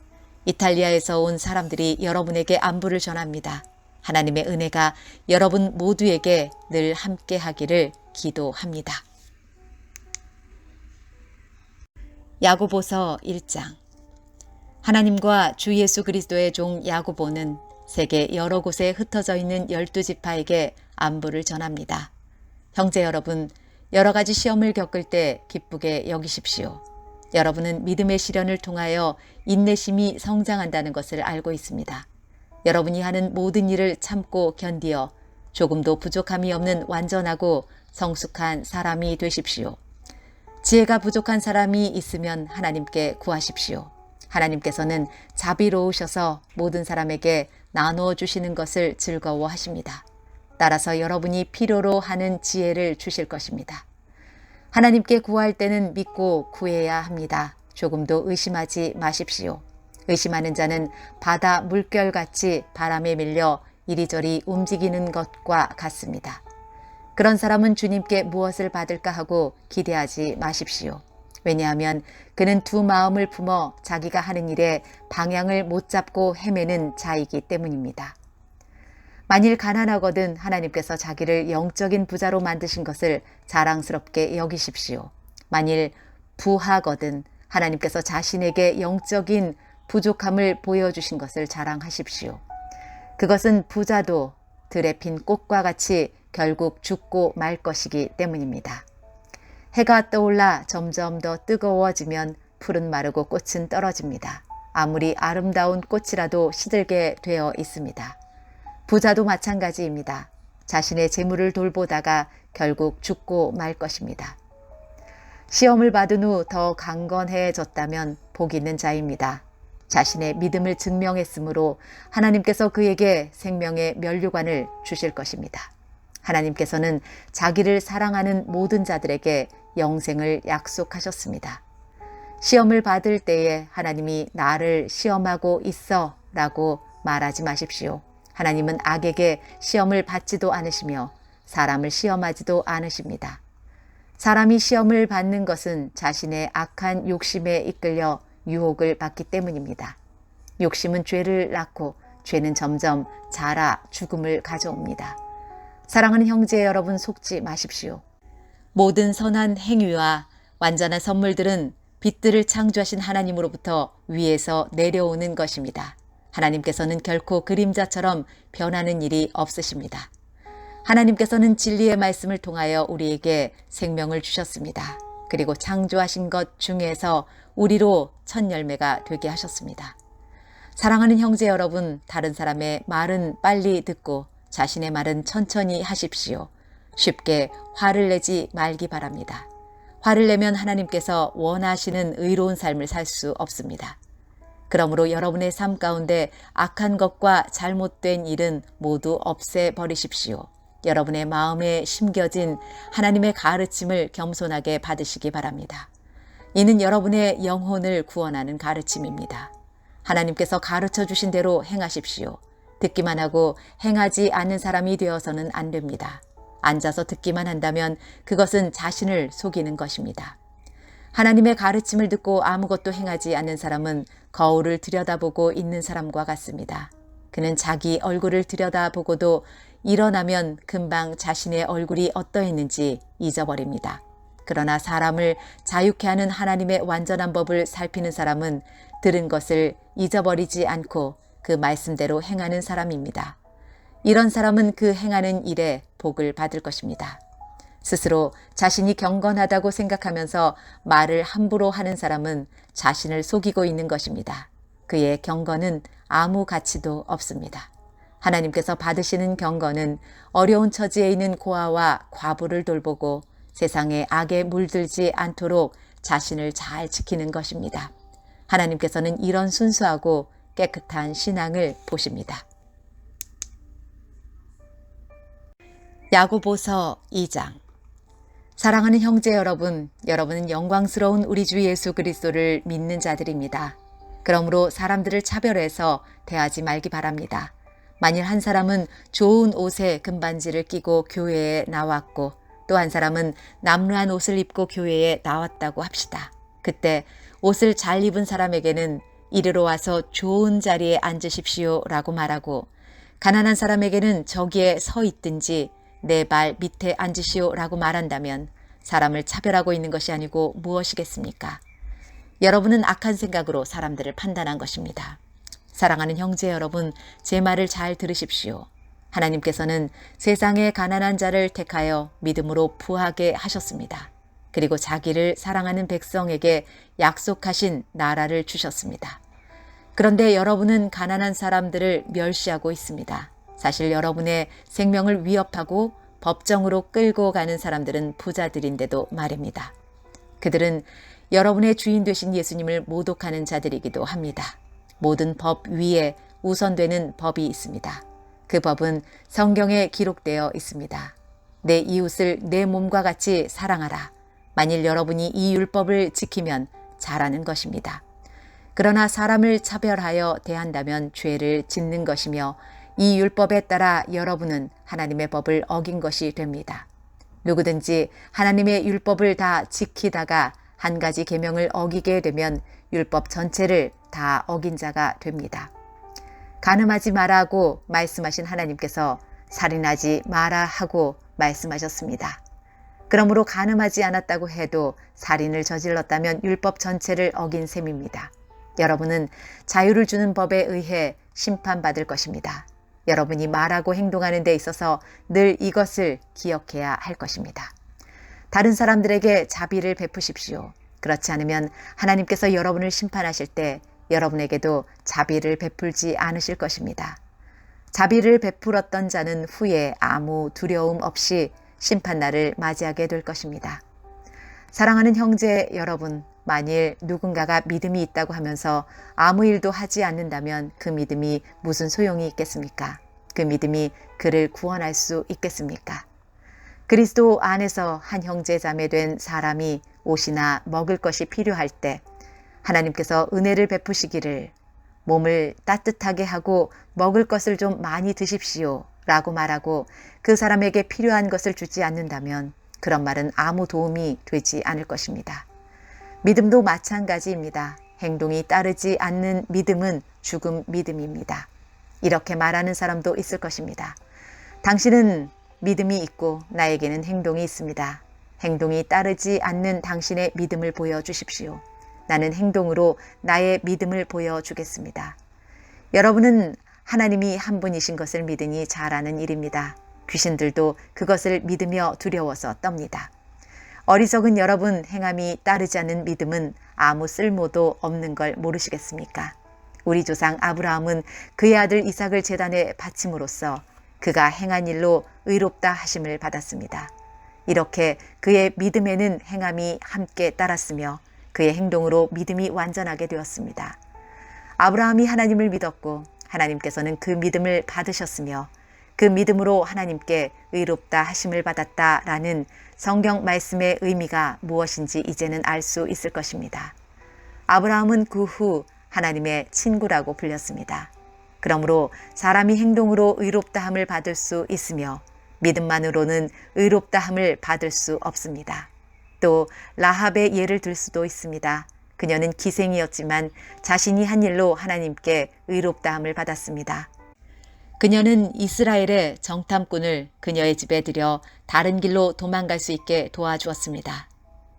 이탈리아에서 온 사람들이 여러분에게 안부를 전합니다. 하나님의 은혜가 여러분 모두에게 늘 함께 하기를 기도합니다. 야고보서 1장. 하나님과 주 예수 그리스도의 종 야고보는 세계 여러 곳에 흩어져 있는 12지파에게 안부를 전합니다. 형제 여러분, 여러 가지 시험을 겪을 때 기쁘게 여기십시오. 여러분은 믿음의 시련을 통하여 인내심이 성장한다는 것을 알고 있습니다. 여러분이 하는 모든 일을 참고 견디어 조금도 부족함이 없는 완전하고 성숙한 사람이 되십시오. 지혜가 부족한 사람이 있으면 하나님께 구하십시오. 하나님께서는 자비로우셔서 모든 사람에게 나누어 주시는 것을 즐거워하십니다. 따라서 여러분이 필요로 하는 지혜를 주실 것입니다. 하나님께 구할 때는 믿고 구해야 합니다. 조금도 의심하지 마십시오. 의심하는 자는 바다 물결같이 바람에 밀려 이리저리 움직이는 것과 같습니다. 그런 사람은 주님께 무엇을 받을까 하고 기대하지 마십시오. 왜냐하면 그는 두 마음을 품어 자기가 하는 일에 방향을 못 잡고 헤매는 자이기 때문입니다. 만일 가난하거든 하나님께서 자기를 영적인 부자로 만드신 것을 자랑스럽게 여기십시오. 만일 부하거든 하나님께서 자신에게 영적인 부족함을 보여주신 것을 자랑하십시오. 그것은 부자도 들에 핀 꽃과 같이 결국 죽고 말 것이기 때문입니다. 해가 떠올라 점점 더 뜨거워지면 풀은 마르고 꽃은 떨어집니다. 아무리 아름다운 꽃이라도 시들게 되어 있습니다. 부자도 마찬가지입니다. 자신의 재물을 돌보다가 결국 죽고 말 것입니다. 시험을 받은 후 더 강건해졌다면 복 있는 자입니다. 자신의 믿음을 증명했으므로 하나님께서 그에게 생명의 면류관을 주실 것입니다. 하나님께서는 자기를 사랑하는 모든 자들에게 영생을 약속하셨습니다. 시험을 받을 때에 하나님이 나를 시험하고 있어 라고 말하지 마십시오. 하나님은 악에게 시험을 받지도 않으시며 사람을 시험하지도 않으십니다. 사람이 시험을 받는 것은 자신의 악한 욕심에 이끌려 유혹을 받기 때문입니다. 욕심은 죄를 낳고 죄는 점점 자라 죽음을 가져옵니다. 사랑하는 형제 여러분, 속지 마십시오. 모든 선한 행위와 완전한 선물들은 빛들을 창조하신 하나님으로부터 위에서 내려오는 것입니다. 하나님께서는 결코 그림자처럼 변하는 일이 없으십니다. 하나님께서는 진리의 말씀을 통하여 우리에게 생명을 주셨습니다. 그리고 창조하신 것 중에서 우리로 첫 열매가 되게 하셨습니다. 사랑하는 형제 여러분, 다른 사람의 말은 빨리 듣고 자신의 말은 천천히 하십시오. 쉽게 화를 내지 말기 바랍니다. 화를 내면 하나님께서 원하시는 의로운 삶을 살 수 없습니다. 그러므로 여러분의 삶 가운데 악한 것과 잘못된 일은 모두 없애버리십시오. 여러분의 마음에 심겨진 하나님의 가르침을 겸손하게 받으시기 바랍니다. 이는 여러분의 영혼을 구원하는 가르침입니다. 하나님께서 가르쳐 주신 대로 행하십시오. 듣기만 하고 행하지 않는 사람이 되어서는 안 됩니다. 앉아서 듣기만 한다면 그것은 자신을 속이는 것입니다. 하나님의 가르침을 듣고 아무것도 행하지 않는 사람은 거울을 들여다보고 있는 사람과 같습니다. 그는 자기 얼굴을 들여다보고도 일어나면 금방 자신의 얼굴이 어떠했는지 잊어버립니다. 그러나 사람을 자유케 하는 하나님의 완전한 법을 살피는 사람은 들은 것을 잊어버리지 않고 그 말씀대로 행하는 사람입니다. 이런 사람은 그 행하는 일에 복을 받을 것입니다. 스스로 자신이 경건하다고 생각하면서 말을 함부로 하는 사람은 자신을 속이고 있는 것입니다. 그의 경건은 아무 가치도 없습니다. 하나님께서 받으시는 경건은 어려운 처지에 있는 고아와 과부를 돌보고 세상의 악에 물들지 않도록 자신을 잘 지키는 것입니다. 하나님께서는 이런 순수하고 깨끗한 신앙을 보십니다. 야고보서 2장. 사랑하는 형제 여러분, 여러분은 영광스러운 우리 주 예수 그리스도를 믿는 자들입니다. 그러므로 사람들을 차별해서 대하지 말기 바랍니다. 만일 한 사람은 좋은 옷에 금반지를 끼고 교회에 나왔고 또 한 사람은 남루한 옷을 입고 교회에 나왔다고 합시다. 그때 옷을 잘 입은 사람에게는 이리로 와서 좋은 자리에 앉으십시오 라고 말하고, 가난한 사람에게는 저기에 서 있든지 내 발 밑에 앉으시오 라고 말한다면 사람을 차별하고 있는 것이 아니고 무엇이겠습니까? 여러분은 악한 생각으로 사람들을 판단한 것입니다. 사랑하는 형제 여러분, 제 말을 잘 들으십시오. 하나님께서는 세상의 가난한 자를 택하여 믿음으로 부하게 하셨습니다. 그리고 자기를 사랑하는 백성에게 약속하신 나라를 주셨습니다. 그런데 여러분은 가난한 사람들을 멸시하고 있습니다. 사실 여러분의 생명을 위협하고 법정으로 끌고 가는 사람들은 부자들인데도 말입니다. 그들은 여러분의 주인 되신 예수님을 모독하는 자들이기도 합니다. 모든 법 위에 우선되는 법이 있습니다. 그 법은 성경에 기록되어 있습니다. 내 이웃을 내 몸과 같이 사랑하라. 만일 여러분이 이 율법을 지키면 잘하는 것입니다. 그러나 사람을 차별하여 대한다면 죄를 짓는 것이며 이 율법에 따라 여러분은 하나님의 법을 어긴 것이 됩니다. 누구든지 하나님의 율법을 다 지키다가 한 가지 계명을 어기게 되면 율법 전체를 다 어긴 자가 됩니다. 간음하지 마라고 말씀하신 하나님께서 살인하지 마라 하고 말씀하셨습니다. 그러므로 간음하지 않았다고 해도 살인을 저질렀다면 율법 전체를 어긴 셈입니다. 여러분은 자유를 주는 법에 의해 심판받을 것입니다. 여러분이 말하고 행동하는 데 있어서 늘 이것을 기억해야 할 것입니다. 다른 사람들에게 자비를 베푸십시오. 그렇지 않으면 하나님께서 여러분을 심판하실 때 여러분에게도 자비를 베풀지 않으실 것입니다. 자비를 베풀었던 자는 후에 아무 두려움 없이 심판날을 맞이하게 될 것입니다. 사랑하는 형제 여러분, 만일 누군가가 믿음이 있다고 하면서 아무 일도 하지 않는다면 그 믿음이 무슨 소용이 있겠습니까? 그 믿음이 그를 구원할 수 있겠습니까? 그리스도 안에서 한 형제 자매 된 사람이 옷이나 먹을 것이 필요할 때 하나님께서 은혜를 베푸시기를 몸을 따뜻하게 하고 먹을 것을 좀 많이 드십시오 라고 말하고 그 사람에게 필요한 것을 주지 않는다면 그런 말은 아무 도움이 되지 않을 것입니다. 믿음도 마찬가지입니다. 행동이 따르지 않는 믿음은 죽음 믿음입니다. 이렇게 말하는 사람도 있을 것입니다. 당신은 믿음이 있고 나에게는 행동이 있습니다. 행동이 따르지 않는 당신의 믿음을 보여주십시오. 나는 행동으로 나의 믿음을 보여주겠습니다. 여러분은 하나님이 한 분이신 것을 믿으니 잘하는 일입니다. 귀신들도 그것을 믿으며 두려워서 떱니다. 어리석은 여러분, 행함이 따르지 않는 믿음은 아무 쓸모도 없는 걸 모르시겠습니까? 우리 조상 아브라함은 그의 아들 이삭을 제단에 바침으로써 그가 행한 일로 의롭다 하심을 받았습니다. 이렇게 그의 믿음에는 행함이 함께 따랐으며 그의 행동으로 믿음이 완전하게 되었습니다. 아브라함이 하나님을 믿었고 하나님께서는 그 믿음을 받으셨으며 그 믿음으로 하나님께 의롭다 하심을 받았다라는 성경 말씀의 의미가 무엇인지 이제는 알 수 있을 것입니다. 아브라함은 그 후 하나님의 친구라고 불렸습니다. 그러므로 사람이 행동으로 의롭다함을 받을 수 있으며 믿음만으로는 의롭다함을 받을 수 없습니다. 또 라합의 예를 들 수도 있습니다. 그녀는 기생이었지만 자신이 한 일로 하나님께 의롭다함을 받았습니다. 그녀는 이스라엘의 정탐꾼을 그녀의 집에 들여 다른 길로 도망갈 수 있게 도와주었습니다.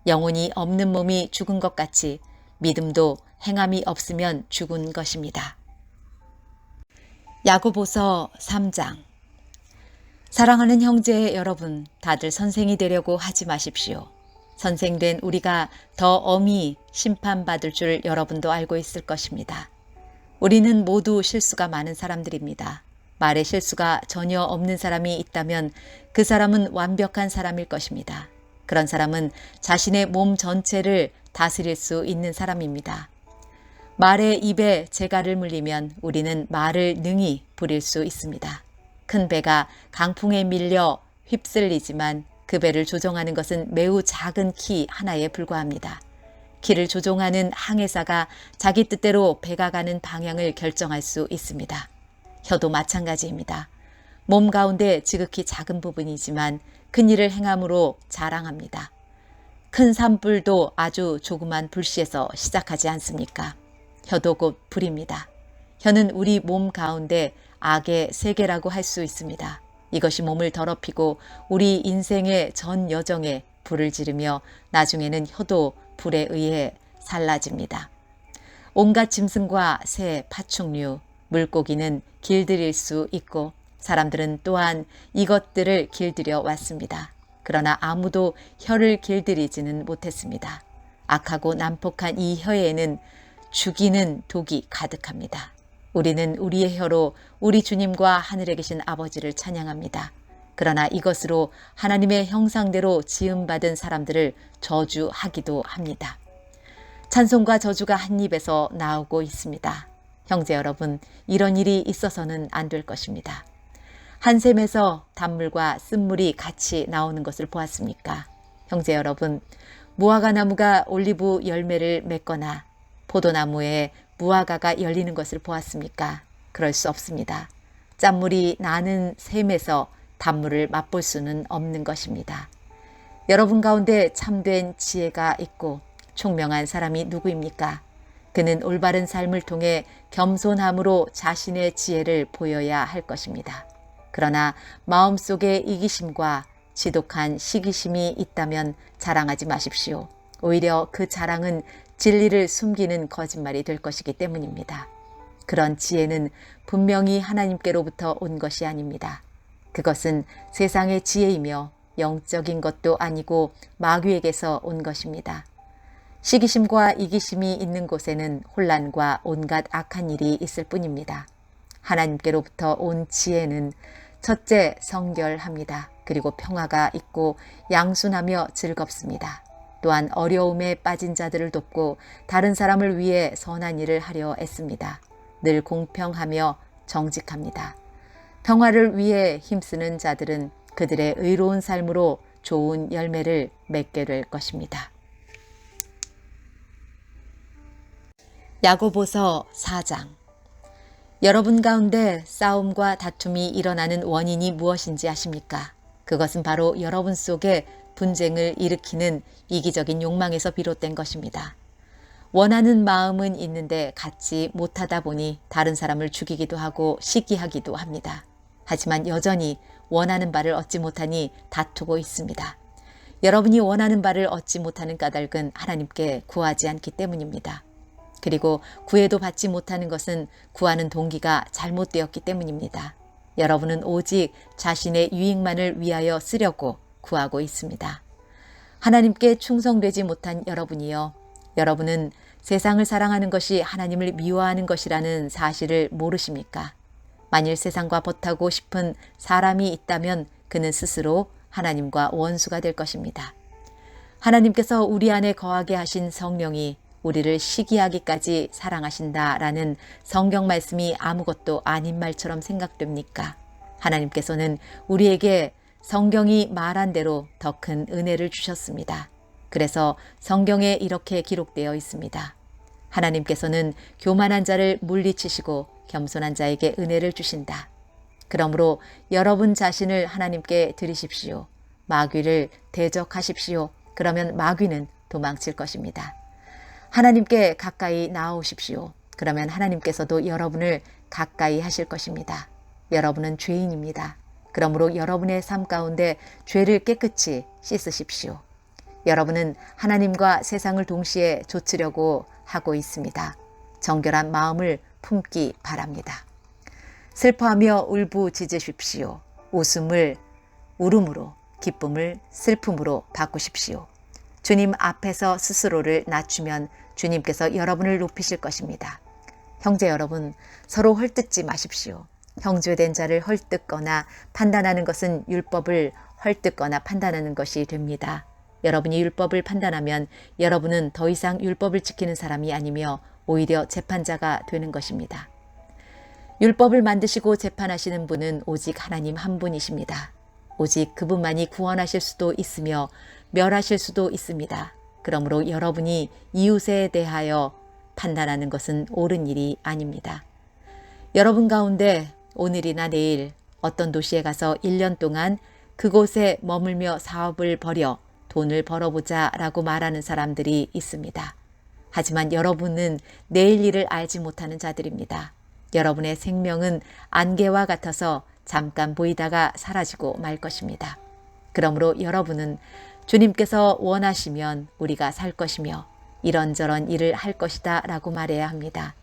영혼이 없는 몸이 죽은 것 같이 믿음도 행함이 없으면 죽은 것입니다. 야고보서 3장. 사랑하는 형제 여러분, 다들 선생이 되려고 하지 마십시오. 선생된 우리가 더 엄히 심판받을 줄 여러분도 알고 있을 것입니다. 우리는 모두 실수가 많은 사람들입니다. 말에 실수가 전혀 없는 사람이 있다면 그 사람은 완벽한 사람일 것입니다. 그런 사람은 자신의 몸 전체를 다스릴 수 있는 사람입니다. 말의 입에 재갈을 물리면 우리는 말을 능히 부릴 수 있습니다. 큰 배가 강풍에 밀려 휩쓸리지만 그 배를 조종하는 것은 매우 작은 키 하나에 불과합니다. 키를 조종하는 항해사가 자기 뜻대로 배가 가는 방향을 결정할 수 있습니다. 혀도 마찬가지입니다. 몸 가운데 지극히 작은 부분이지만 큰 일을 행함으로 자랑합니다. 큰 산불도 아주 조그만 불씨에서 시작하지 않습니까? 혀도 곧 불입니다. 혀는 우리 몸 가운데 악의 세계라고 할 수 있습니다. 이것이 몸을 더럽히고 우리 인생의 전 여정에 불을 지르며 나중에는 혀도 불에 의해 살라집니다. 온갖 짐승과 새, 파충류, 물고기는 길들일 수 있고 사람들은 또한 이것들을 길들여 왔습니다. 그러나 아무도 혀를 길들이지는 못했습니다. 악하고 난폭한 이 혀에는 죽이는 독이 가득합니다. 우리는 우리의 혀로 우리 주님과 하늘에 계신 아버지를 찬양합니다. 그러나 이것으로 하나님의 형상대로 지음받은 사람들을 저주하기도 합니다. 찬송과 저주가 한 입에서 나오고 있습니다. 형제 여러분, 이런 일이 있어서는 안 될 것입니다. 한 샘에서 단물과 쓴물이 같이 나오는 것을 보았습니까? 형제 여러분, 무화과 나무가 올리브 열매를 맺거나 포도나무에 무화과가 열리는 것을 보았습니까? 그럴 수 없습니다. 짠물이 나는 샘에서 단물을 맛볼 수는 없는 것입니다. 여러분 가운데 참된 지혜가 있고 총명한 사람이 누구입니까? 그는 올바른 삶을 통해 겸손함으로 자신의 지혜를 보여야 할 것입니다. 그러나 마음속에 이기심과 지독한 시기심이 있다면 자랑하지 마십시오. 오히려 그 자랑은 진리를 숨기는 거짓말이 될 것이기 때문입니다. 그런 지혜는 분명히 하나님께로부터 온 것이 아닙니다. 그것은 세상의 지혜이며 영적인 것도 아니고 마귀에게서 온 것입니다. 시기심과 이기심이 있는 곳에는 혼란과 온갖 악한 일이 있을 뿐입니다. 하나님께로부터 온 지혜는 첫째 성결합니다. 그리고 평화가 있고 양순하며 즐겁습니다. 또한 어려움에 빠진 자들을 돕고 다른 사람을 위해 선한 일을 하려 애씁니다. 늘 공평하며 정직합니다. 평화를 위해 힘쓰는 자들은 그들의 의로운 삶으로 좋은 열매를 맺게 될 것입니다. 야고보서 4장. 여러분 가운데 싸움과 다툼이 일어나는 원인이 무엇인지 아십니까? 그것은 바로 여러분 속에 분쟁을 일으키는 이기적인 욕망에서 비롯된 것입니다. 원하는 마음은 있는데 갖지 못하다 보니 다른 사람을 죽이기도 하고 시기하기도 합니다. 하지만 여전히 원하는 바를 얻지 못하니 다투고 있습니다. 여러분이 원하는 바를 얻지 못하는 까닭은 하나님께 구하지 않기 때문입니다. 그리고 구해도 받지 못하는 것은 구하는 동기가 잘못되었기 때문입니다. 여러분은 오직 자신의 유익만을 위하여 쓰려고 구하고 있습니다. 하나님께 충성되지 못한 여러분이요. 여러분은 세상을 사랑하는 것이 하나님을 미워하는 것이라는 사실을 모르십니까? 만일 세상과 버타고 싶은 사람이 있다면 그는 스스로 하나님과 원수가 될 것입니다. 하나님께서 우리 안에 거하게 하신 성령이 우리를 시기하기까지 사랑하신다라는 성경 말씀이 아무것도 아닌 말처럼 생각됩니까? 하나님께서는 우리에게 성경이 말한 대로 더 큰 은혜를 주셨습니다. 그래서 성경에 이렇게 기록되어 있습니다. 하나님께서는 교만한 자를 물리치시고 겸손한 자에게 은혜를 주신다. 그러므로 여러분 자신을 하나님께 드리십시오. 마귀를 대적하십시오. 그러면 마귀는 도망칠 것입니다. 하나님께 가까이 나오십시오. 그러면 하나님께서도 여러분을 가까이 하실 것입니다. 여러분은 죄인입니다. 그러므로 여러분의 삶 가운데 죄를 깨끗이 씻으십시오. 여러분은 하나님과 세상을 동시에 좇으려고 하고 있습니다. 정결한 마음을 품기 바랍니다. 슬퍼하며 울부짖으십시오. 웃음을 울음으로, 기쁨을 슬픔으로 바꾸십시오. 주님 앞에서 스스로를 낮추면 주님께서 여러분을 높이실 것입니다. 형제 여러분, 서로 헐뜯지 마십시오. 형제된 자를 헐뜯거나 판단하는 것은 율법을 헐뜯거나 판단하는 것이 됩니다. 여러분이 율법을 판단하면 여러분은 더 이상 율법을 지키는 사람이 아니며 오히려 재판자가 되는 것입니다. 율법을 만드시고 재판하시는 분은 오직 하나님 한 분이십니다. 오직 그분만이 구원하실 수도 있으며 멸하실 수도 있습니다. 그러므로 여러분이 이웃에 대하여 판단하는 것은 옳은 일이 아닙니다. 여러분 가운데 오늘이나 내일 어떤 도시에 가서 1년 동안 그곳에 머물며 사업을 벌여 돈을 벌어보자 라고 말하는 사람들이 있습니다. 하지만 여러분은 내일 일을 알지 못하는 자들입니다. 여러분의 생명은 안개와 같아서 잠깐 보이다가 사라지고 말 것입니다. 그러므로 여러분은 주님께서 원하시면 우리가 살 것이며 이런저런 일을 할 것이다 라고 말해야 합니다.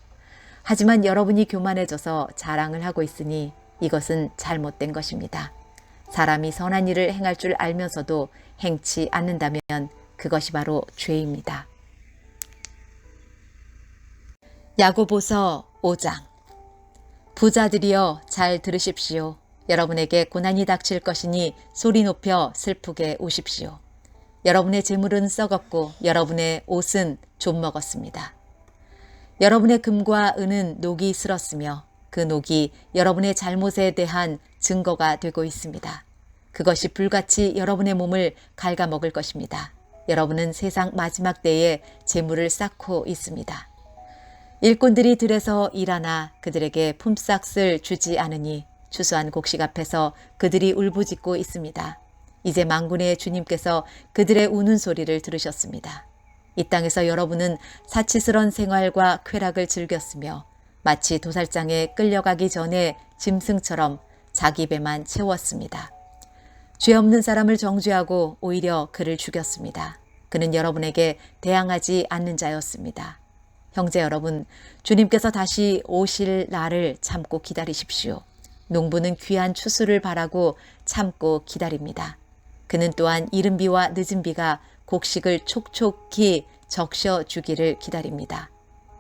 하지만 여러분이 교만해져서 자랑을 하고 있으니 이것은 잘못된 것입니다. 사람이 선한 일을 행할 줄 알면서도 행치 않는다면 그것이 바로 죄입니다. 야고보서 5장. 부자들이여 잘 들으십시오. 여러분에게 고난이 닥칠 것이니 소리 높여 슬프게 우십시오. 여러분의 재물은 썩었고 여러분의 옷은 좀먹었습니다. 여러분의 금과 은은 녹이 슬었으며 그 녹이 여러분의 잘못에 대한 증거가 되고 있습니다. 그것이 불같이 여러분의 몸을 갉아먹을 것입니다. 여러분은 세상 마지막 때에 재물을 쌓고 있습니다. 일꾼들이 들에서 일하나 그들에게 품삯을 주지 않으니 추수한 곡식 앞에서 그들이 울부짖고 있습니다. 이제 만군의 주님께서 그들의 우는 소리를 들으셨습니다. 이 땅에서 여러분은 사치스러운 생활과 쾌락을 즐겼으며 마치 도살장에 끌려가기 전에 짐승처럼 자기 배만 채웠습니다. 죄 없는 사람을 정죄하고 오히려 그를 죽였습니다. 그는 여러분에게 대항하지 않는 자였습니다. 형제 여러분, 주님께서 다시 오실 날을 참고 기다리십시오. 농부는 귀한 추수를 바라고 참고 기다립니다. 그는 또한 이른 비와 늦은 비가 곡식을 촉촉히 적셔 주기를 기다립니다.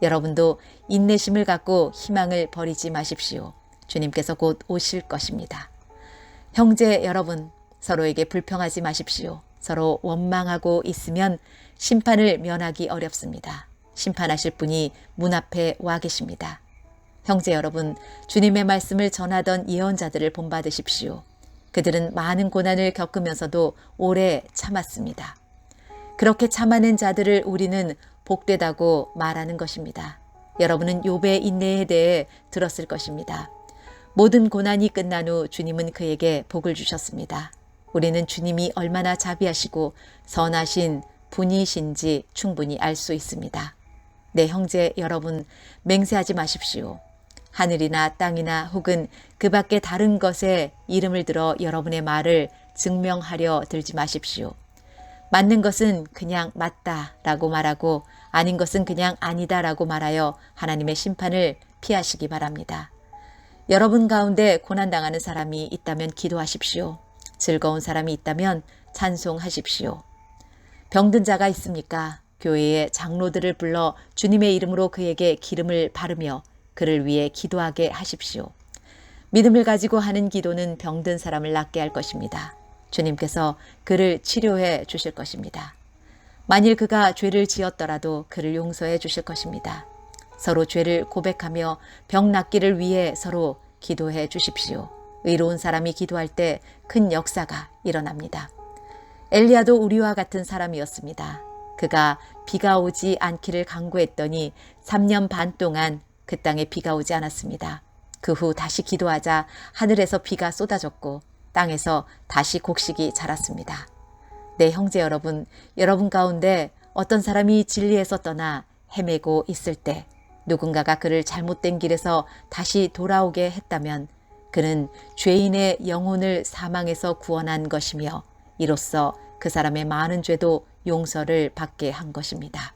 여러분도 인내심을 갖고 희망을 버리지 마십시오. 주님께서 곧 오실 것입니다. 형제 여러분, 서로에게 불평하지 마십시오. 서로 원망하고 있으면 심판을 면하기 어렵습니다. 심판하실 분이 문 앞에 와 계십니다. 형제 여러분, 주님의 말씀을 전하던 예언자들을 본받으십시오. 그들은 많은 고난을 겪으면서도 오래 참았습니다. 그렇게 참아낸 자들을 우리는 복되다고 말하는 것입니다. 여러분은 욥의 인내에 대해 들었을 것입니다. 모든 고난이 끝난 후 주님은 그에게 복을 주셨습니다. 우리는 주님이 얼마나 자비하시고 선하신 분이신지 충분히 알 수 있습니다. 네, 형제 여러분, 맹세하지 마십시오. 하늘이나 땅이나 혹은 그 밖에 다른 것에 이름을 들어 여러분의 말을 증명하려 들지 마십시오. 맞는 것은 그냥 맞다라고 말하고 아닌 것은 그냥 아니다라고 말하여 하나님의 심판을 피하시기 바랍니다. 여러분 가운데 고난당하는 사람이 있다면 기도하십시오. 즐거운 사람이 있다면 찬송하십시오. 병든 자가 있습니까? 교회의 장로들을 불러 주님의 이름으로 그에게 기름을 바르며 그를 위해 기도하게 하십시오. 믿음을 가지고 하는 기도는 병든 사람을 낫게 할 것입니다. 주님께서 그를 치료해 주실 것입니다. 만일 그가 죄를 지었더라도 그를 용서해 주실 것입니다. 서로 죄를 고백하며 병 낫기를 위해 서로 기도해 주십시오. 의로운 사람이 기도할 때 큰 역사가 일어납니다. 엘리야도 우리와 같은 사람이었습니다. 그가 비가 오지 않기를 간구했더니 3년 반 동안 그 땅에 비가 오지 않았습니다. 그 후 다시 기도하자 하늘에서 비가 쏟아졌고 땅에서 다시 곡식이 자랐습니다. 네, 형제 여러분, 여러분 가운데 어떤 사람이 진리에서 떠나 헤매고 있을 때 누군가가 그를 잘못된 길에서 다시 돌아오게 했다면 그는 죄인의 영혼을 사망에서 구원한 것이며 이로써 그 사람의 많은 죄도 용서를 받게 한 것입니다.